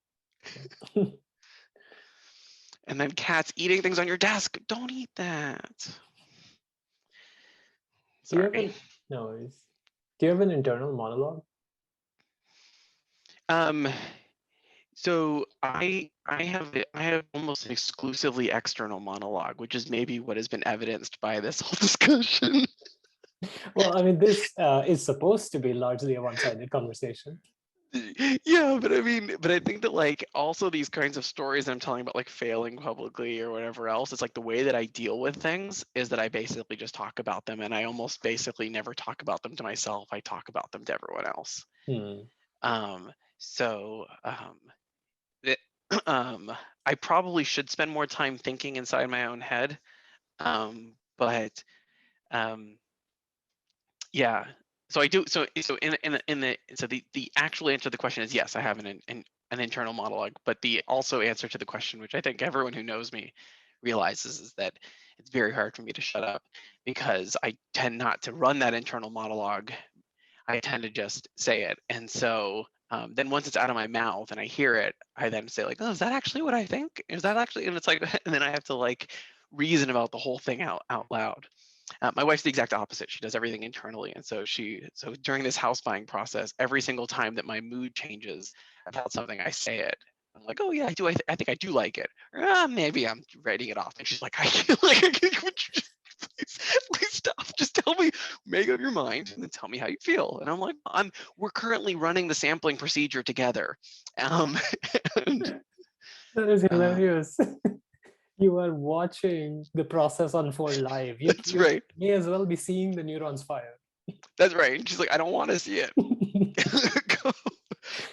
And then cats eating things on your desk. Don't eat that. Do you have Sorry. no worries. Do you have an internal monologue? Um, so I have almost an exclusively external monologue, which is maybe what has been evidenced by this whole discussion. Well, I mean, this is supposed to be largely a one-sided conversation. Yeah, but I think that like also these kinds of stories that I'm telling about like failing publicly or whatever else, it's like the way that I deal with things is that I basically just talk about them, and I almost basically never talk about them to myself. I talk about them to everyone else. Hmm. So it, I probably should spend more time thinking inside my own head. But yeah. So I do. So the actual answer to the question is yes. I have an internal monologue, but the also answer to the question, which I think everyone who knows me realizes, is that it's very hard for me to shut up because I tend not to run that internal monologue. I tend to just say it, and so then once it's out of my mouth and I hear it, I then say like, "Oh, is that actually what I think? Is that actually?" And it's like, and then I have to like reason about the whole thing out loud. My wife's the exact opposite. She does everything internally, and so during this house buying process, every single time that my mood changes about something, I say it. I'm like, oh yeah, I do. I think I do like it. Or, maybe I'm writing it off. And she's like, I feel like, would you just please stop? Just tell me, make up your mind, and then tell me how you feel. And I'm like, we're currently running the sampling procedure together. And, That is uh, hilarious. You are watching the process unfold live. You, that's you right. may as well be seeing the neurons fire. That's right. And she's like, I don't want to see it. go,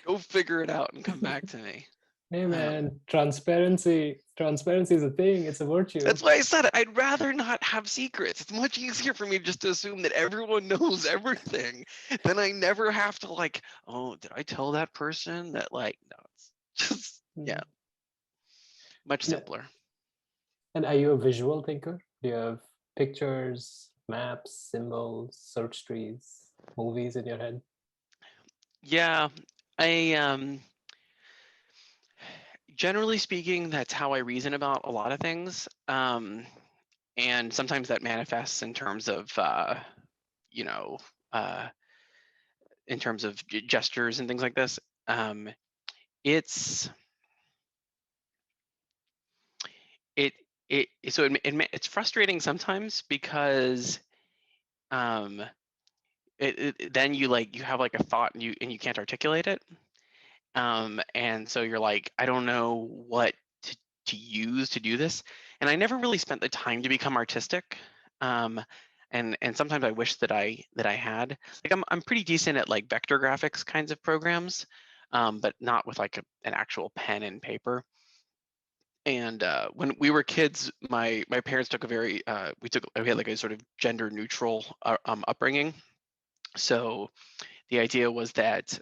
go figure it out and come back to me. Hey man, transparency is a thing. It's a virtue. That's why I said it. I'd rather not have secrets. It's much easier for me just to assume that everyone knows everything than I never have to like, oh, did I tell that person that like, no, it's just, yeah, much No, simpler. And are you a visual thinker? Do you have pictures, maps, symbols, search trees, movies in your head? Yeah, I generally speaking, that's how I reason about a lot of things. And sometimes that manifests in terms of you know, uh, in terms of gestures and things like this. Um, it's it so it's frustrating sometimes because um, then you have like a thought and you can't articulate it. And so you're like, I don't know what to use to do this. And I never really spent the time to become artistic. Um, and sometimes I wish that I had. Like I'm pretty decent at like vector graphics kinds of programs, but not with like an actual pen and paper. And when we were kids, my parents took a very we had like a sort of gender neutral upbringing. So the idea was that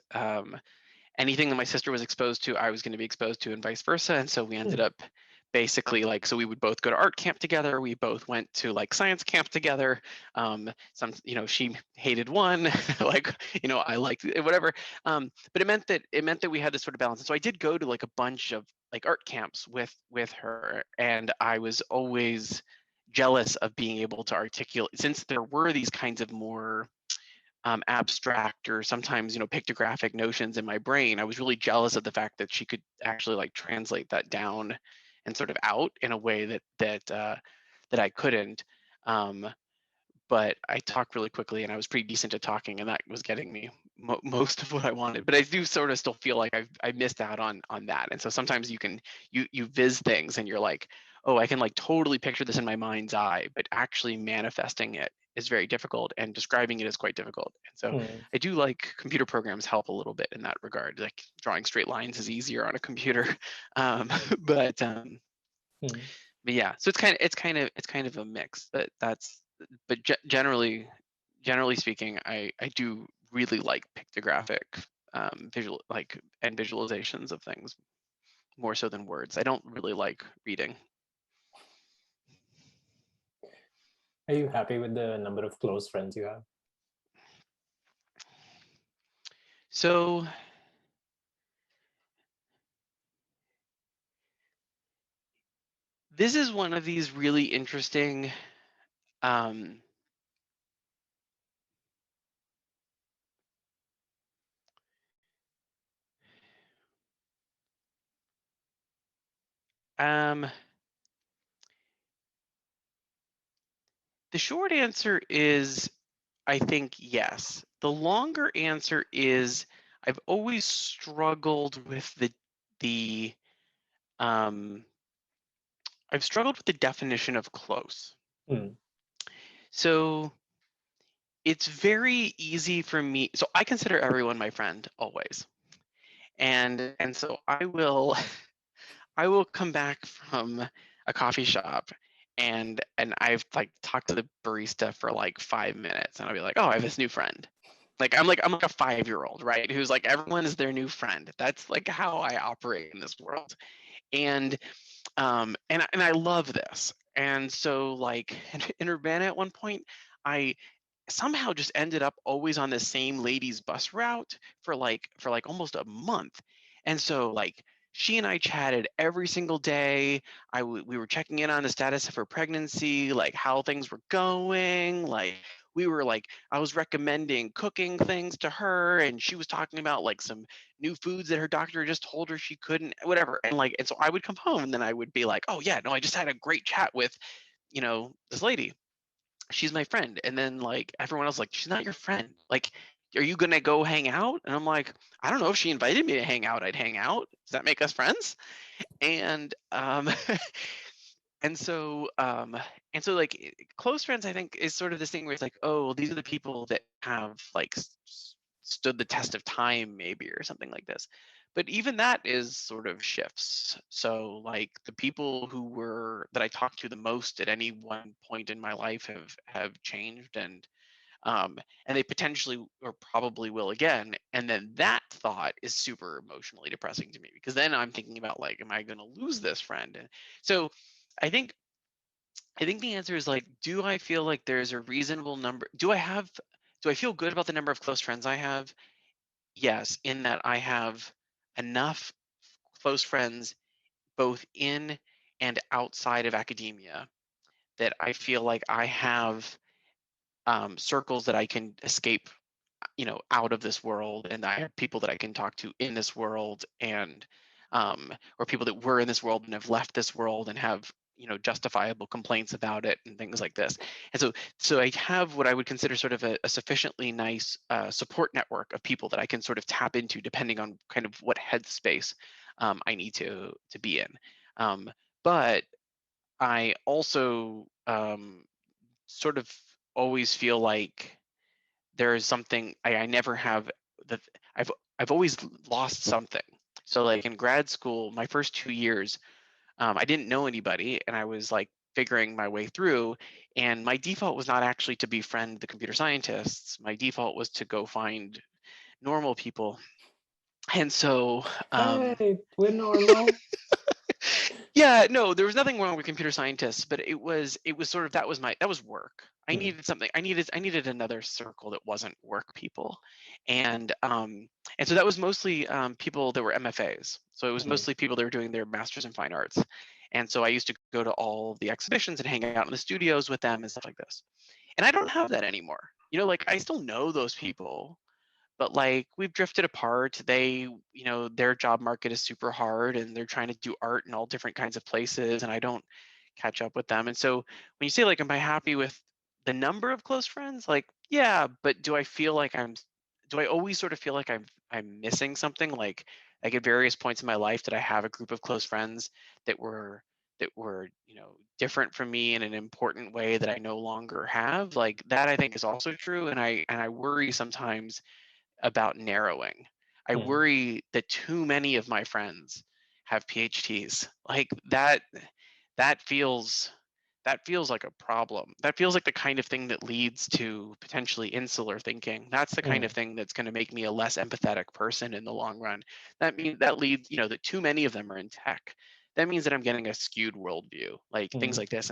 anything that my sister was exposed to, I was going to be exposed to, and vice versa. And so we ended Hmm. up basically like, so we would both go to art camp together. We both went to like science camp together. She hated one, like, I liked whatever. But it meant that we had this sort of balance. And so I did go to like a bunch of like art camps with her, and I was always jealous of being able to articulate, since there were these kinds of more abstract or sometimes pictographic notions in my brain. I was really jealous of the fact that she could actually like translate that down and sort of out in a way that I couldn't. um, but I talked really quickly and I was pretty decent at talking, and that was getting me most of what I wanted. But I do sort of still feel like I missed out on that. And so sometimes you viz things and you're like, oh, I can like totally picture this in my mind's eye, but actually manifesting it is very difficult, and describing it is quite difficult. And so Hmm. I do like computer programs help a little bit in that regard. Like drawing straight lines is easier on a computer. um, but um, Hmm. but yeah, so it's kind of a mix. But generally speaking, I do really like pictographic visual like and visualizations of things more so than words. I don't really like reading. Are you happy with the number of close friends you have? So this is one of these really interesting um, um, the short answer is I think yes. The longer answer is I've always struggled with the um, I've struggled with the definition of close. Hmm. So it's very easy for me. So I consider everyone my friend always, and so I will I will come back from a coffee shop, and I've like talked to the barista for like 5 minutes, and I'll be like, oh, I have this new friend. I'm like a 5-year-old, right? Who's like everyone is their new friend. That's like how I operate in this world. And I love this. And so like in Urbana at one point, I somehow just ended up always on the same lady's bus route for like almost a month. And so like she and I chatted every single day. We were checking in on the status of her pregnancy, like how things were going. Like we were like I was recommending cooking things to her, and she was talking about like some new foods that her doctor just told her she couldn't, whatever. And so I would come home and then I would be like, oh yeah, no, I just had a great chat with this lady. She's my friend. And then like everyone else like, she's not your friend. Like, are you gonna go hang out? And I'm like, I don't know, if she invited me to hang out, I'd hang out. Does that make us friends? And and so like close friends, I think, is sort of this thing where it's like, oh well, these are the people that have like stood the test of time maybe, or something like this. But even that is sort of shifts. So like the people who were that I talked to the most at any one point in my life have changed, and they potentially or probably will again. And then that thought is super emotionally depressing to me, because then I'm thinking about like, am I going to lose this friend? And so I think I think the answer is like, do I feel like there's a reasonable number? Do I feel good about the number of close friends I have? Yes, in that I have enough close friends both in and outside of academia that I feel like I have circles that I can escape, out of this world, and I have people that I can talk to in this world, and or people that were in this world and have left this world and have justifiable complaints about it and things like this. And so I have what I would consider sort of a sufficiently nice support network of people that I can sort of tap into depending on kind of what headspace I need to be in. But I also sort of always feel like there is something I never have that I've always lost something. So like in grad school, my first 2 years, I didn't know anybody, and I was like figuring my way through. And my default was not actually to befriend the computer scientists. My default was to go find normal people. And so Hey, we're normal. yeah, no, there was nothing wrong with computer scientists, but it was sort of that was work. I Hmm. needed something. I needed another circle that wasn't work people, and so that was mostly people that were MFAs. So it was Hmm. mostly people that were doing their masters in fine arts, and so I used to go to all the exhibitions and hang out in the studios with them and stuff like this. And I don't have that anymore. Like I still know those people, but like we've drifted apart. Their job market is super hard and they're trying to do art in all different kinds of places, and I don't catch up with them. And so when you say like, am I happy with the number of close friends? Like, yeah, but do I always sort of feel like I'm missing something? Like at various points in my life, did I have a group of close friends that were different from me in an important way that I no longer have? Like that I think is also true. And I worry sometimes about narrowing. I Hmm. worry that too many of my friends have PhDs. Like that feels that feels like a problem. That feels like the kind of thing that leads to potentially insular thinking. That's the kind of Hmm. thing that's going to make me a less empathetic person in the long run. That leads, that too many of them are in tech. That means that I'm getting a skewed worldview, like things Hmm. like this.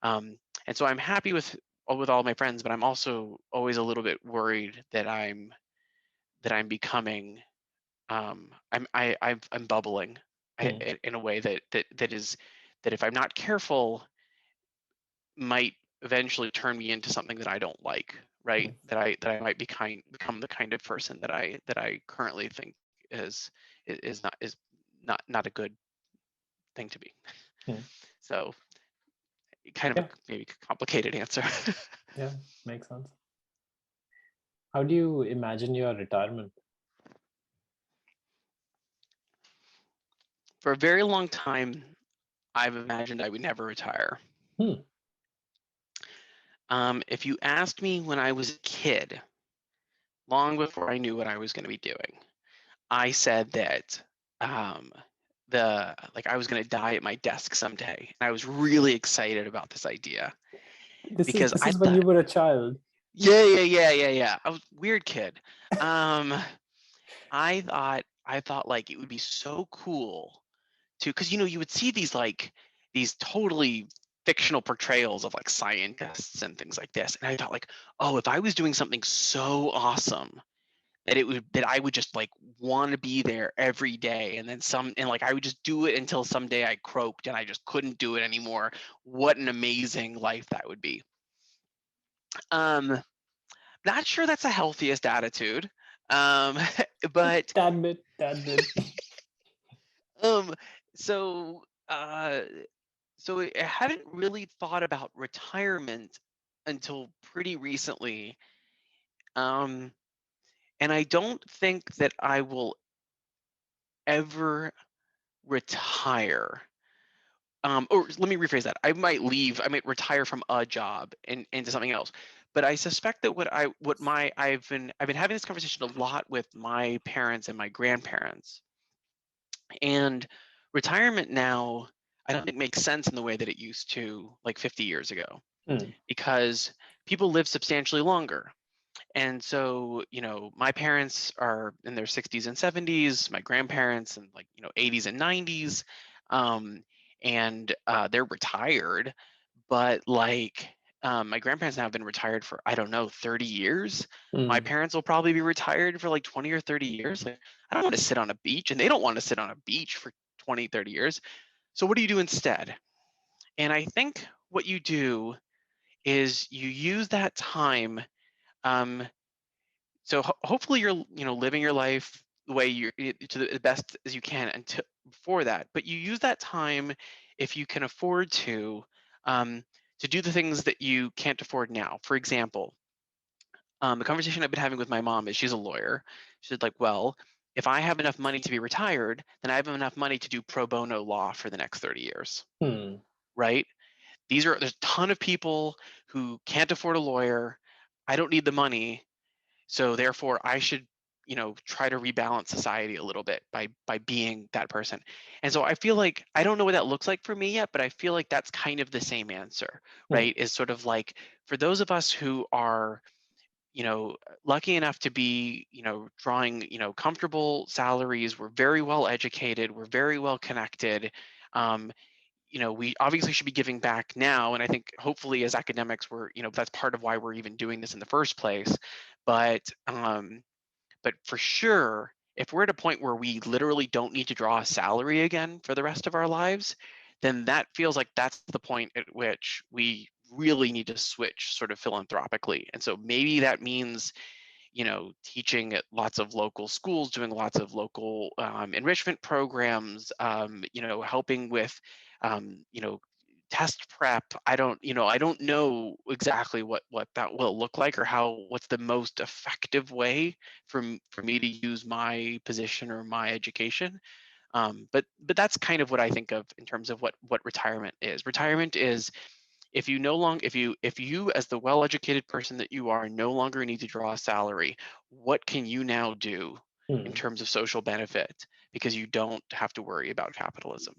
Um, and so I'm happy with all my friends, but I'm also always a little bit worried that I'm becoming I'm bubbling Hmm. in a way that if I'm not careful might eventually turn me into something that I don't like, right? Hmm. That I might become the kind of person that I currently think is is not a good thing to be. Hmm. So kind of a Yeah, maybe complicated answer. yeah, makes sense. How do you imagine your retirement? For a very long time, I've imagined I would never retire. Hmm. If you asked me when I was a kid, long before I knew what I was going to be doing, I said that um, I was going to die at my desk someday, and I was really excited about this idea This is because this I is when thought, you were a child. yeah, yeah, yeah, yeah, yeah. I was a weird kid. Um, I thought like it would be so cool because you would see these totally fictional portrayals of like scientists and things like this, and I thought like, oh, if I was doing something so awesome that I would just like want to be there every day, and like I would just do it until someday I croaked and I just couldn't do it anymore. What an amazing life that would be. Um, Not sure that's the healthiest attitude. Um, but That bit. um, so uh, I hadn't really thought about retirement until pretty recently. Um, and I don't think that I will ever retire. Or let me rephrase that. I might retire from a job and into something else. But I suspect that I've been having this conversation a lot with my parents and my grandparents. And retirement now, I don't think makes sense in the way that it used to like 50 years ago, Hmm. because people live substantially longer. And so, my parents are in their 60s and 70s, my grandparents in 80s and 90s, um, and they're retired, but like my grandparents now have been retired for, I don't know, 30 years. My parents will probably be retired for like 20 or 30 years. Like, I don't want to sit on a beach, and they don't want to sit on a beach for 20, 30 years. So what do you do instead? And I think what you do is you use that time. So hopefully you're, living your life the way you're to the best as you can until before that. But you use that time, if you can afford um, to do the things that you can't afford now. For example, the conversation I've been having with my mom is, she's a lawyer. She's like, well, if I have enough money to be retired, then I have enough money to do pro bono law for the next 30 years, right? There's a ton of people who can't afford a lawyer. I don't need the money, so therefore I should, try to rebalance society a little bit by being that person. And so I feel like, I don't know what that looks like for me yet, but I feel like that's kind of the same answer, right? Is sort of like, for those of us who are, lucky enough to be, drawing, comfortable salaries, we're very well educated, we're very well connected. We obviously should be giving back now, and I think hopefully as academics we're, that's part of why we're even doing this in the first place. But for sure, if we're at a point where we literally don't need to draw a salary again for the rest of our lives, then that feels like that's the point at which we really need to switch sort of philanthropically. And so maybe that means, teaching at lots of local schools, doing lots of local enrichment programs, helping with, test prep. I don't know exactly what that will look like, or what's the most effective way for me to use my position or my education. But that's kind of what I think of in terms of what retirement is. Retirement is, if you no longer if you as the well-educated person that you are no longer need to draw a salary, what can you now do in terms of social benefit, because you don't have to worry about capitalism.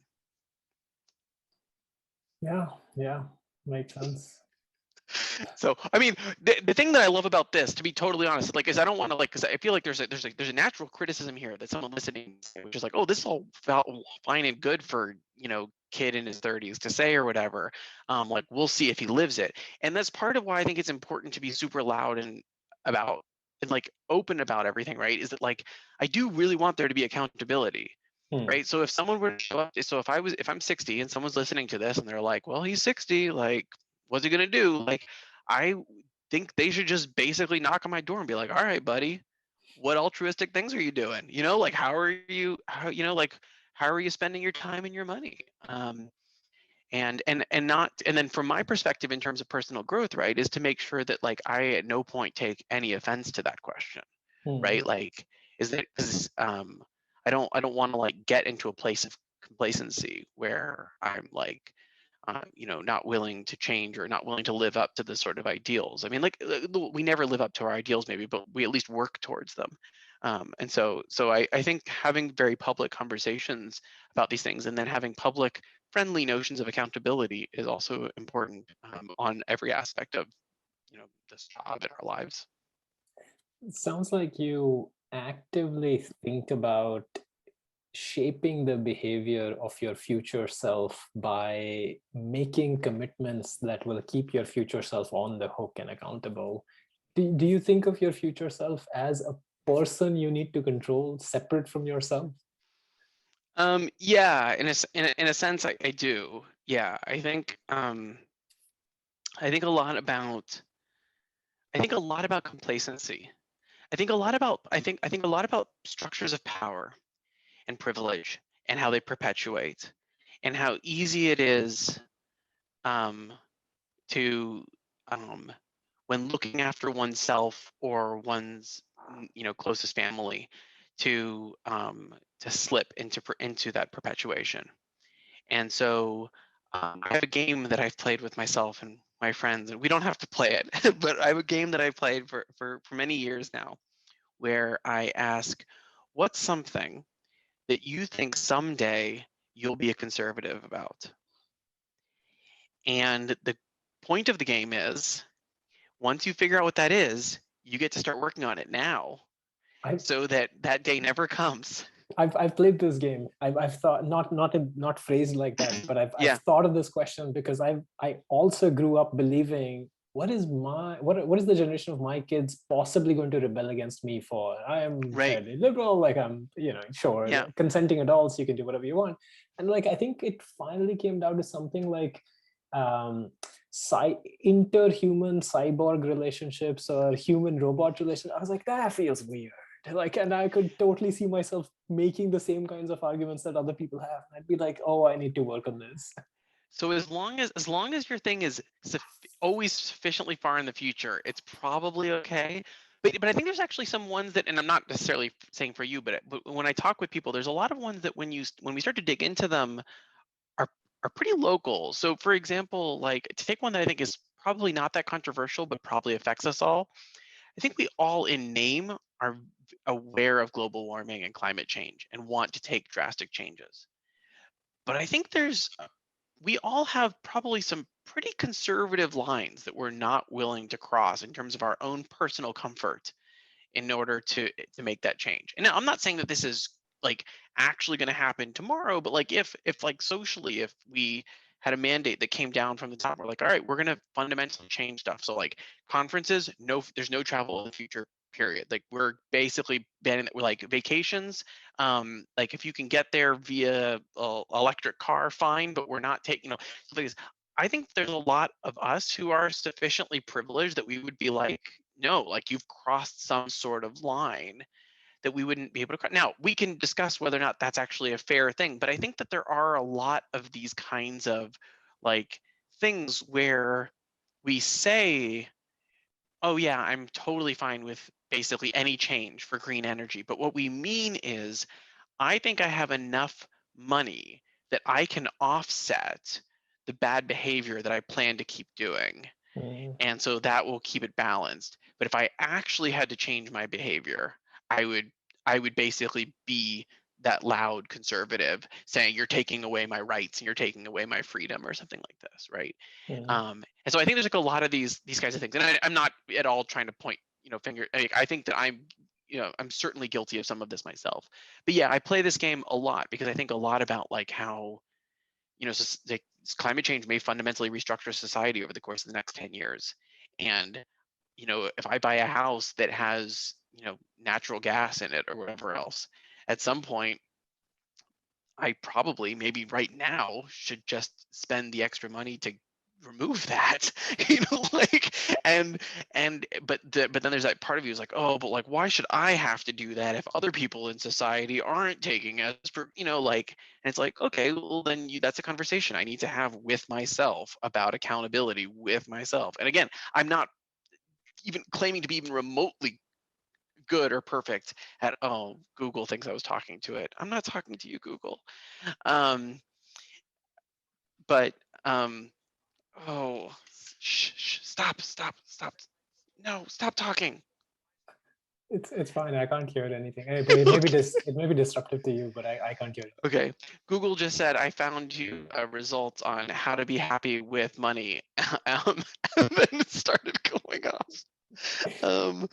Yeah, makes sense. So I mean, the thing that I love about this, to be totally honest, like, is I don't want to, like, because I feel like there's a natural criticism here that someone listening, which is like, oh, this is all fine and good for, kid in his 30s to say, or whatever. Like, we'll see if he lives it. And that's part of why I think it's important to be super loud and about, and like open about everything, right? Is that, like, I do really want there to be accountability. Right. So if someone were to show up, so if I'm 60 and someone's listening to this and they're like, well, he's 60, like, what's he gonna do? Like, I think they should just basically knock on my door and be like, all right, buddy, what altruistic things are you doing? Like, how are you spending your time and your money? And then from my perspective, in terms of personal growth, right, is to make sure that, like, I at no point take any offense to that question, right? Like, is that because I don't want to, like, get into a place of complacency where I'm like, not willing to change or not willing to live up to the sort of ideals. I mean, like, we never live up to our ideals, maybe, but we at least work towards them. And so I think having very public conversations about these things, and then having public friendly notions of accountability, is also important, on every aspect of, this job in our lives. It sounds like you actively think about shaping the behavior of your future self by making commitments that will keep your future self on the hook and accountable. Do you think of your future self as a person you need to control separate from yourself? Yeah, in a sense, I do. Yeah, I think a lot about complacency. I think a lot about structures of power and privilege, and how they perpetuate, and how easy it is, um, to, when looking after oneself or one's, closest family, to slip into that perpetuation. And so, I have a game that I've played with myself and my friends, and we don't have to play it, but I have a game that I've played for many years now, where I ask, what's something that you think someday you'll be a conservative about? And the point of the game is, once you figure out what that is, you get to start working on it now, I so that that day never comes. I've played this game. I've thought not phrased like that, but I've Yeah, thought of this question because I also grew up believing what is the generation of my kids possibly going to rebel against me for? I am right. fairly liberal, like I'm, sure, Yeah. consenting adults, you can do whatever you want. And like I think it finally came down to something like interhuman cyborg relationships or human robot relationships. I was like, that feels weird. Like, and I could totally see myself making the same kinds of arguments that other people have. I'd be like, oh, I need to work on this. So as long as your thing is always sufficiently far in the future, it's probably okay. But I think there's actually some ones that, and I'm not necessarily saying for you, but when I talk with people, there's a lot of ones that when we start to dig into them are are pretty local. So for example, like to take one that I think is probably not that controversial, but probably affects us all. I think we all in name are aware of global warming and climate change and want to take drastic changes. But I think we all have probably some pretty conservative lines that we're not willing to cross in terms of our own personal comfort in order to make that change. And now I'm not saying that this is like actually going to happen tomorrow, but like if like socially, if we had a mandate that came down from the top, we're like, all right, we're going to fundamentally change stuff. So like conferences, no, there's no travel in the future. Period. Like we're basically banning that. We're like vacations. Like if you can get there via electric car, fine, but we're not taking. So I think there's a lot of us who are sufficiently privileged that we would be like, no, like you've crossed some sort of line that we wouldn't be able to cross. Now, we can discuss whether or not that's actually a fair thing, but I think that there are a lot of these kinds of like things where we say, oh yeah, I'm totally fine with basically any change for green energy. But what we mean is, I think I have enough money that I can offset the bad behavior that I plan to keep doing, Mm. and so that will keep it balanced. But if I actually had to change my behavior, i would I would basically be that loud conservative saying you're taking away my rights and you're taking away my freedom or something like this, right? Mm. And so I think there's like a lot of these kinds of things, and I'm not at all trying to point finger. I think that I'm certainly guilty of some of this myself. But yeah, I play this game a lot because I think a lot about like how like climate change may fundamentally restructure society over the course of the next 10 years. And, if I buy a house that has, natural gas in it or whatever else, at some point, I probably maybe right now should just spend the extra money to remove that, like, but then there's that part of you who's like, oh, but like why should I have to do that if other people in society aren't taking as per, like, and it's like, okay, well then that's a conversation I need to have with myself about accountability with myself. And again, I'm not even claiming to be even remotely good or perfect at, oh, Google thinks I was talking to it. I'm not talking to you, Google. um but oh, stop. No, stop talking. It's fine. I can't hear anything. But it may be it may be disruptive to you, but I can't hear it. Okay, Google just said I found you a result on how to be happy with money. And then it started going off. um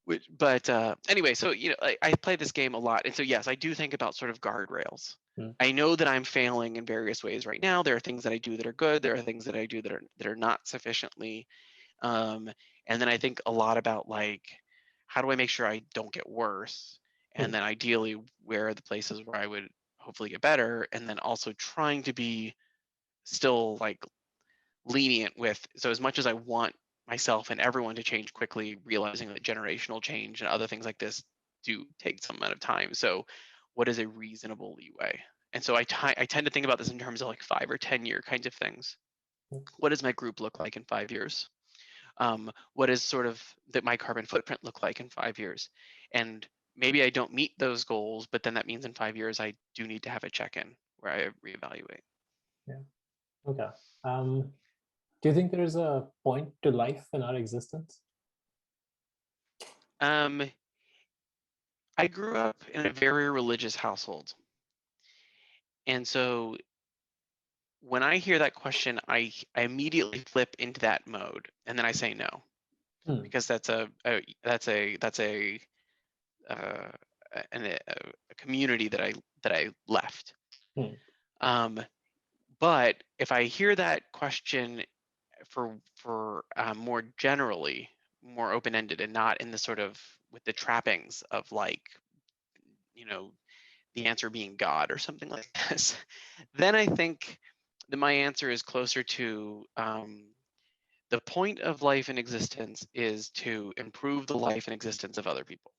but anyway, so I play this game a lot, and so yes, I do think about sort of guardrails. Mm. I know that I'm failing in various ways right now. There are things that I do that are good, there are things that I do that are not sufficiently. um and then I think a lot about like, how do I make sure I don't get worse, and Mm. then ideally where are the places where I would hopefully get better, and then also trying to be still like lenient with, so as much as I want myself and everyone to change quickly, realizing that generational change and other things like this do take some amount of time. So what is a reasonable leeway? And so I tend to think about this in terms of like 5 or 10 year kinds of things. Mm. What does my group look like in 5 years? What is sort of that my carbon footprint look like in 5 years? And maybe I don't meet those goals, but then that means in 5 years I do need to have a check-in where I reevaluate. Yeah. Okay. Do you think there is a point to life in our existence? um, I grew up in a very religious household. And so when I hear that question, I immediately flip into that mode, and then I say no, Hmm. because that's a uh, a community that I left. Hmm. But if I hear that question for more generally, more open-ended, and not in the sort of with the trappings of like, the answer being God or something like this, then I think that my answer is closer to the point of life and existence is to improve the life and existence of other people,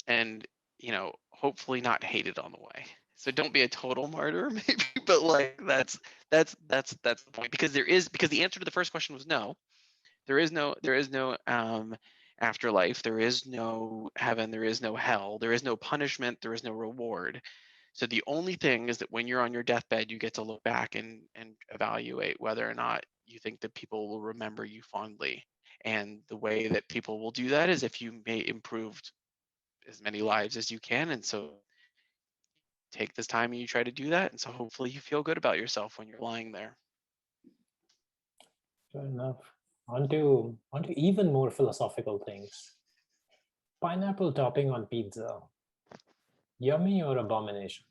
and hopefully not hated on the way. So don't be a total martyr, maybe, but like that's the point, because the answer to the first question was no. There is no afterlife. There is no heaven. There is no hell. There is no punishment. There is no reward. So the only thing is that when you're on your deathbed, you get to look back and evaluate whether or not you think that people will remember you fondly. And the way that people will do that is if you may improved as many lives as you can. And so take this time and you try to do that. And so hopefully you feel good about yourself when you're lying there. Fair enough. On to even more philosophical things. Pineapple topping on pizza. Yummy or abomination?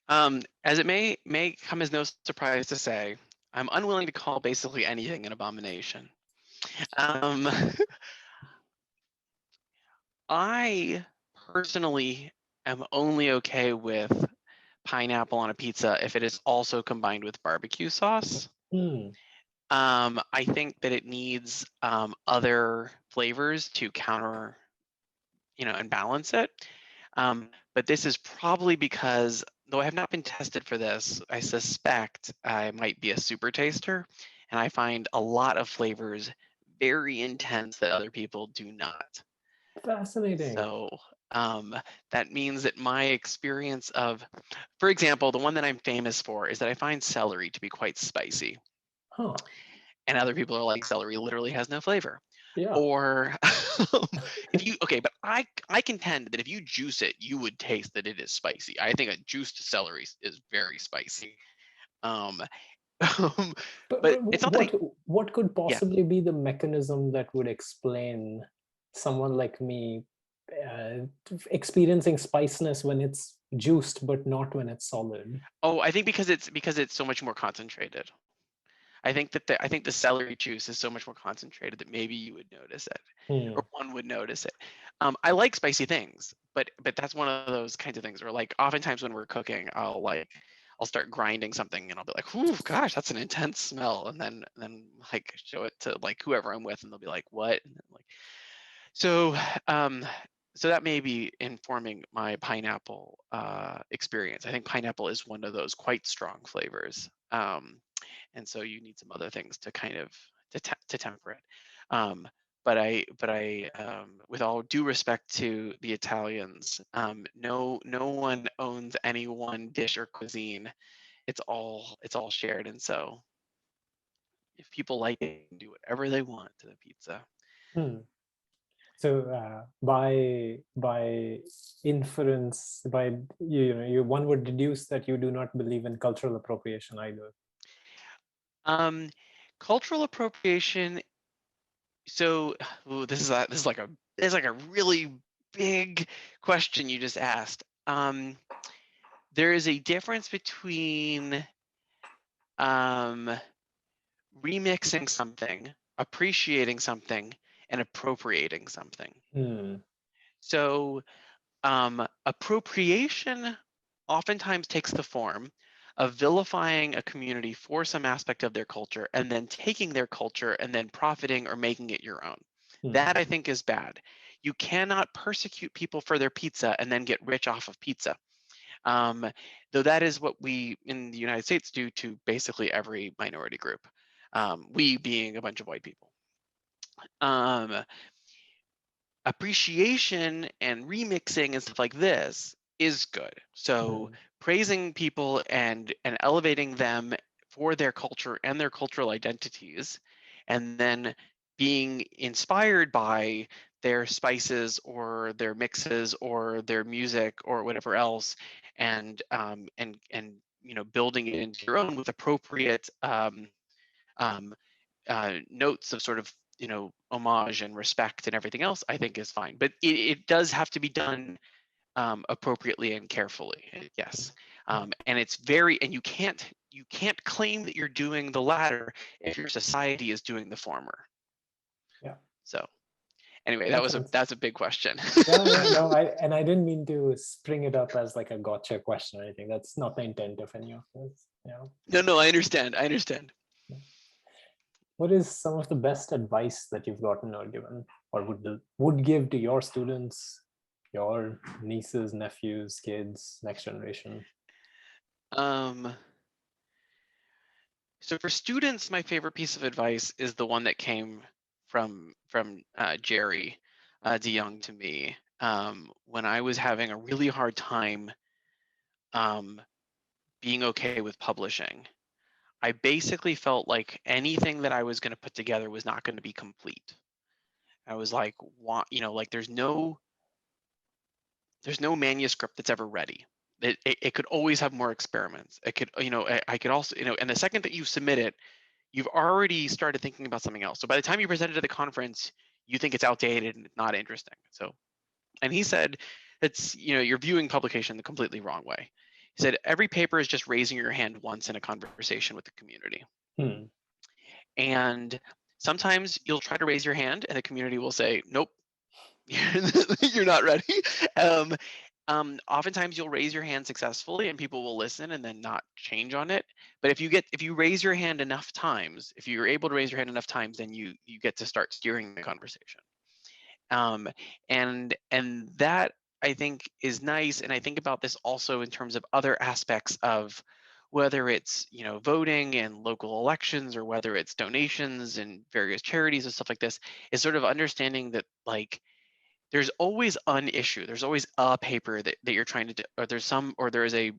As it may come as no surprise to say, I'm unwilling to call basically anything an abomination. Um, I personally am only okay with pineapple on a pizza if it is also combined with barbecue sauce. Hmm. I think that it needs other flavors to counter, and balance it. But this is probably because, though I have not been tested for this, I suspect I might be a super taster, and I find a lot of flavors very intense that other people do not. Fascinating. So that means that my experience of, for example, the one that I'm famous for is that I find celery to be quite spicy. Huh. And other people are like, celery literally has no flavor. Yeah. Or but I contend that if you juice it, you would taste that it is spicy. I think a juiced celery is very spicy. Um, but But it's not that what could yeah. possibly be the mechanism that would explain someone like me experiencing spiciness when it's juiced but not when it's solid? Oh, I think because it's so much more concentrated. I think that I think the celery juice is so much more concentrated that maybe you would notice it, Hmm. or one would notice it. I like spicy things, but that's one of those kinds of things where, like, oftentimes when we're cooking, I'll start grinding something and I'll be like, "Ooh, gosh, that's an intense smell," and then like show it to like whoever I'm with, and they'll be like, "What?" And then, like, so so that may be informing my pineapple experience. I think pineapple is one of those quite strong flavors. And so you need some other things to kind of to temper it. Um, but I with all due respect to the Italians, no one owns any one dish or cuisine. It's all shared, and so if people like it, they can do whatever they want to the pizza. Hmm. So by inference, one would deduce that you do not believe in cultural appropriation either. Um, Cultural appropriation. So, ooh, this is like a really big question you just asked. There is a difference between um, remixing something, appreciating something, and appropriating something. Hmm. So, appropriation oftentimes takes the form of vilifying a community for some aspect of their culture and then taking their culture and then profiting or making it your own. Hmm. That, I think, is bad. You cannot persecute people for their pizza and then get rich off of pizza. Though that is what we in the United States do to basically every minority group, we being a bunch of white people. Um, Appreciation and remixing and stuff like this is good. So Hmm. praising people and elevating them for their culture and their cultural identities, and then being inspired by their spices or their mixes or their music or whatever else, and building it into your own with appropriate um, notes of sort of homage and respect and everything else, I think is fine. But it does have to be done appropriately and carefully. Yes. And it's and you can't claim that you're doing the latter if your society is doing the former. Yeah. So anyway, Makes sense. that's a big question. Yeah, no, I didn't mean to spring it up as like a gotcha question or anything. That's not the intent of any of this. No, I understand. What is some of the best advice that you've gotten or given, or would give to your students, your nieces, nephews, kids, next generation? So for students, my favorite piece of advice is the one that came from Jerry DeYoung to me when I was having a really hard time being okay with publishing. I basically felt like anything that I was going to put together was not going to be complete. I was like, like there's no manuscript that's ever ready. It could always have more experiments. It could, I could also, and the second that you submit it, you've already started thinking about something else. So by the time you present it at the conference, you think it's outdated and it's not interesting. So, and he said, you're viewing publication the completely wrong way. He said, every paper is just raising your hand once in a conversation with the community. And sometimes you'll try to raise your hand and the community will say, nope, you're not ready. Oftentimes you'll raise your hand successfully and people will listen and then not change on it. But if you raise your hand enough times, if you're able to raise your hand enough times, then you get to start steering the conversation. And that I think is nice. And I think about this also in terms of other aspects of whether it's voting and local elections or whether it's donations and various charities and stuff like this, is sort of understanding that like there's always an issue. There's always a paper that you're trying to do, or there is a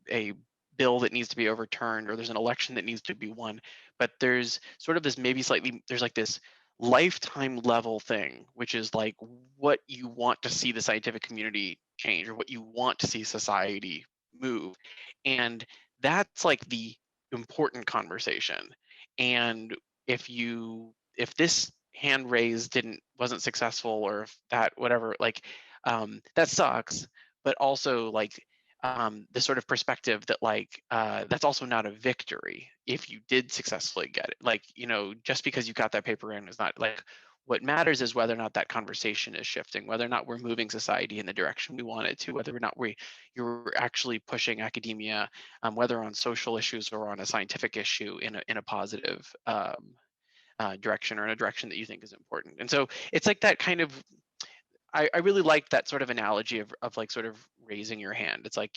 bill that needs to be overturned, or there's an election that needs to be won. But there's sort of this there's like this lifetime level thing, which is like what you want to see the scientific community change or what you want to see society move. And that's like the important conversation. And if this hand raised wasn't successful, or if that whatever, like that sucks. But also like the sort of perspective that like that's also not a victory if you did successfully get it. Like just because you got that paper in is not like, what matters is whether or not that conversation is shifting, whether or not we're moving society in the direction we want it to, whether or not you're actually pushing academia, whether on social issues or on a scientific issue in a positive direction, or in a direction that you think is important. And so it's like that kind of, I really like that sort of analogy of like sort of raising your hand. It's like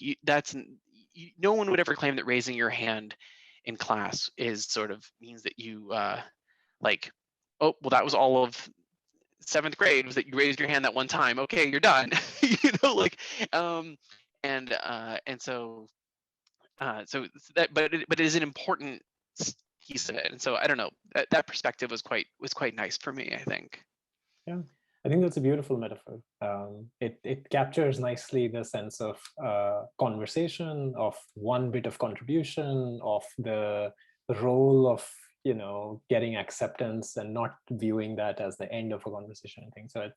no one would ever claim that raising your hand in class is sort of means that you like, oh, well, that was all of 7th grade, was that you raised your hand that one time. Okay, you're done. Like, and so that, but it is an important piece of it. And so I don't know, that perspective was quite nice for me, I think. Yeah, I think that's a beautiful metaphor. It captures nicely the sense of conversation, of one bit of contribution, of the role of getting acceptance and not viewing that as the end of a conversation. I think so. I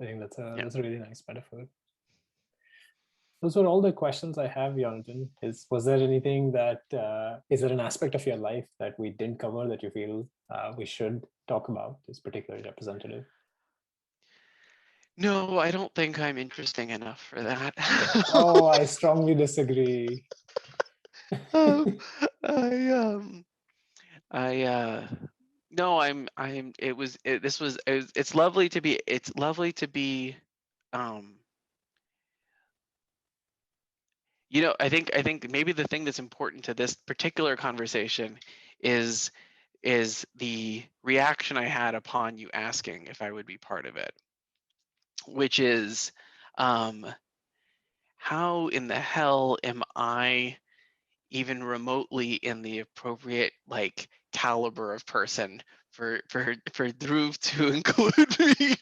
think that's a really nice metaphor. Those are all the questions I have, Yonatan. Was there anything that is there an aspect of your life that we didn't cover that you feel we should talk about, is particularly representative? No, I don't think I'm interesting enough for that. Oh, I strongly disagree. No, it's lovely to be, I think maybe the thing that's important to this particular conversation is the reaction I had upon you asking if I would be part of it, which is, how in the hell am I even remotely in the appropriate like caliber of person for Dhruv to include me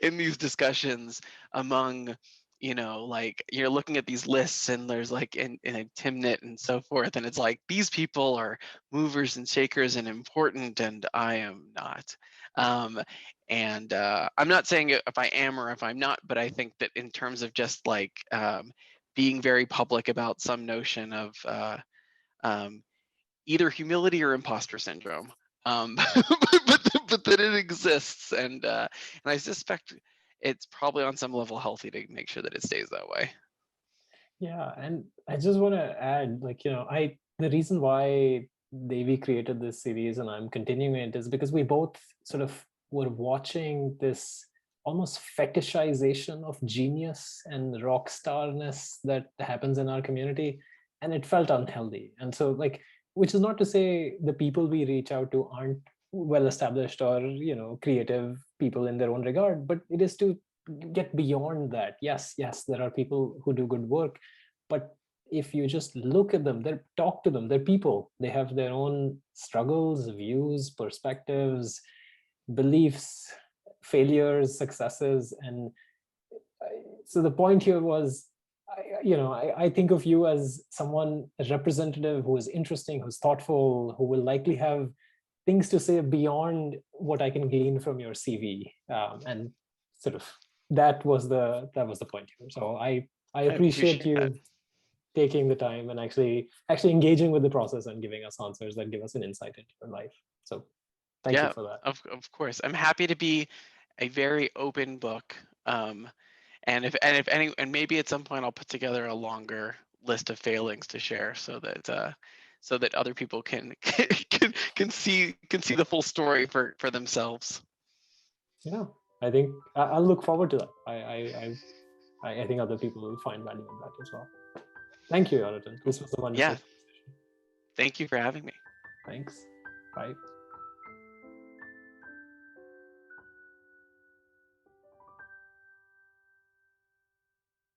in these discussions among, like you're looking at these lists and there's like in a Timnit and so forth, and it's like these people are movers and shakers and important and I am not. And I'm not saying if I am or if I'm not, but I think that in terms of just like being very public about some notion of um, either humility or imposter syndrome, but that it exists, and I suspect it's probably on some level healthy to make sure that it stays that way. Yeah, and I just want to add, like, the reason why Devi created this series and I'm continuing it is because we both sort of were watching this almost fetishization of genius and rock starness that happens in our community, and it felt unhealthy. And so, like, which is not to say the people we reach out to aren't well established or creative people in their own regard, but it is to get beyond that. Yes, there are people who do good work, but if you just look at them, talk to them, they're people. They have their own struggles, views, perspectives, beliefs, failures, successes. And so the point here was, I think of you as someone, a representative who is interesting, who's thoughtful, who will likely have things to say beyond what I can glean from your CV. And sort of that was the point here. So I appreciate you that. taking the time and actually engaging with the process and giving us answers that give us an insight into your life. So thank you for that. Of course, I'm happy to be a very open book. And if any, and maybe at some point I'll put together a longer list of failings to share, so that other people can can see the full story for themselves. Yeah, I think I'll look forward to that. I think other people will find value in that as well. Thank you, Yonatan. This was a wonderful conversation. Thank you for having me. Thanks. Bye.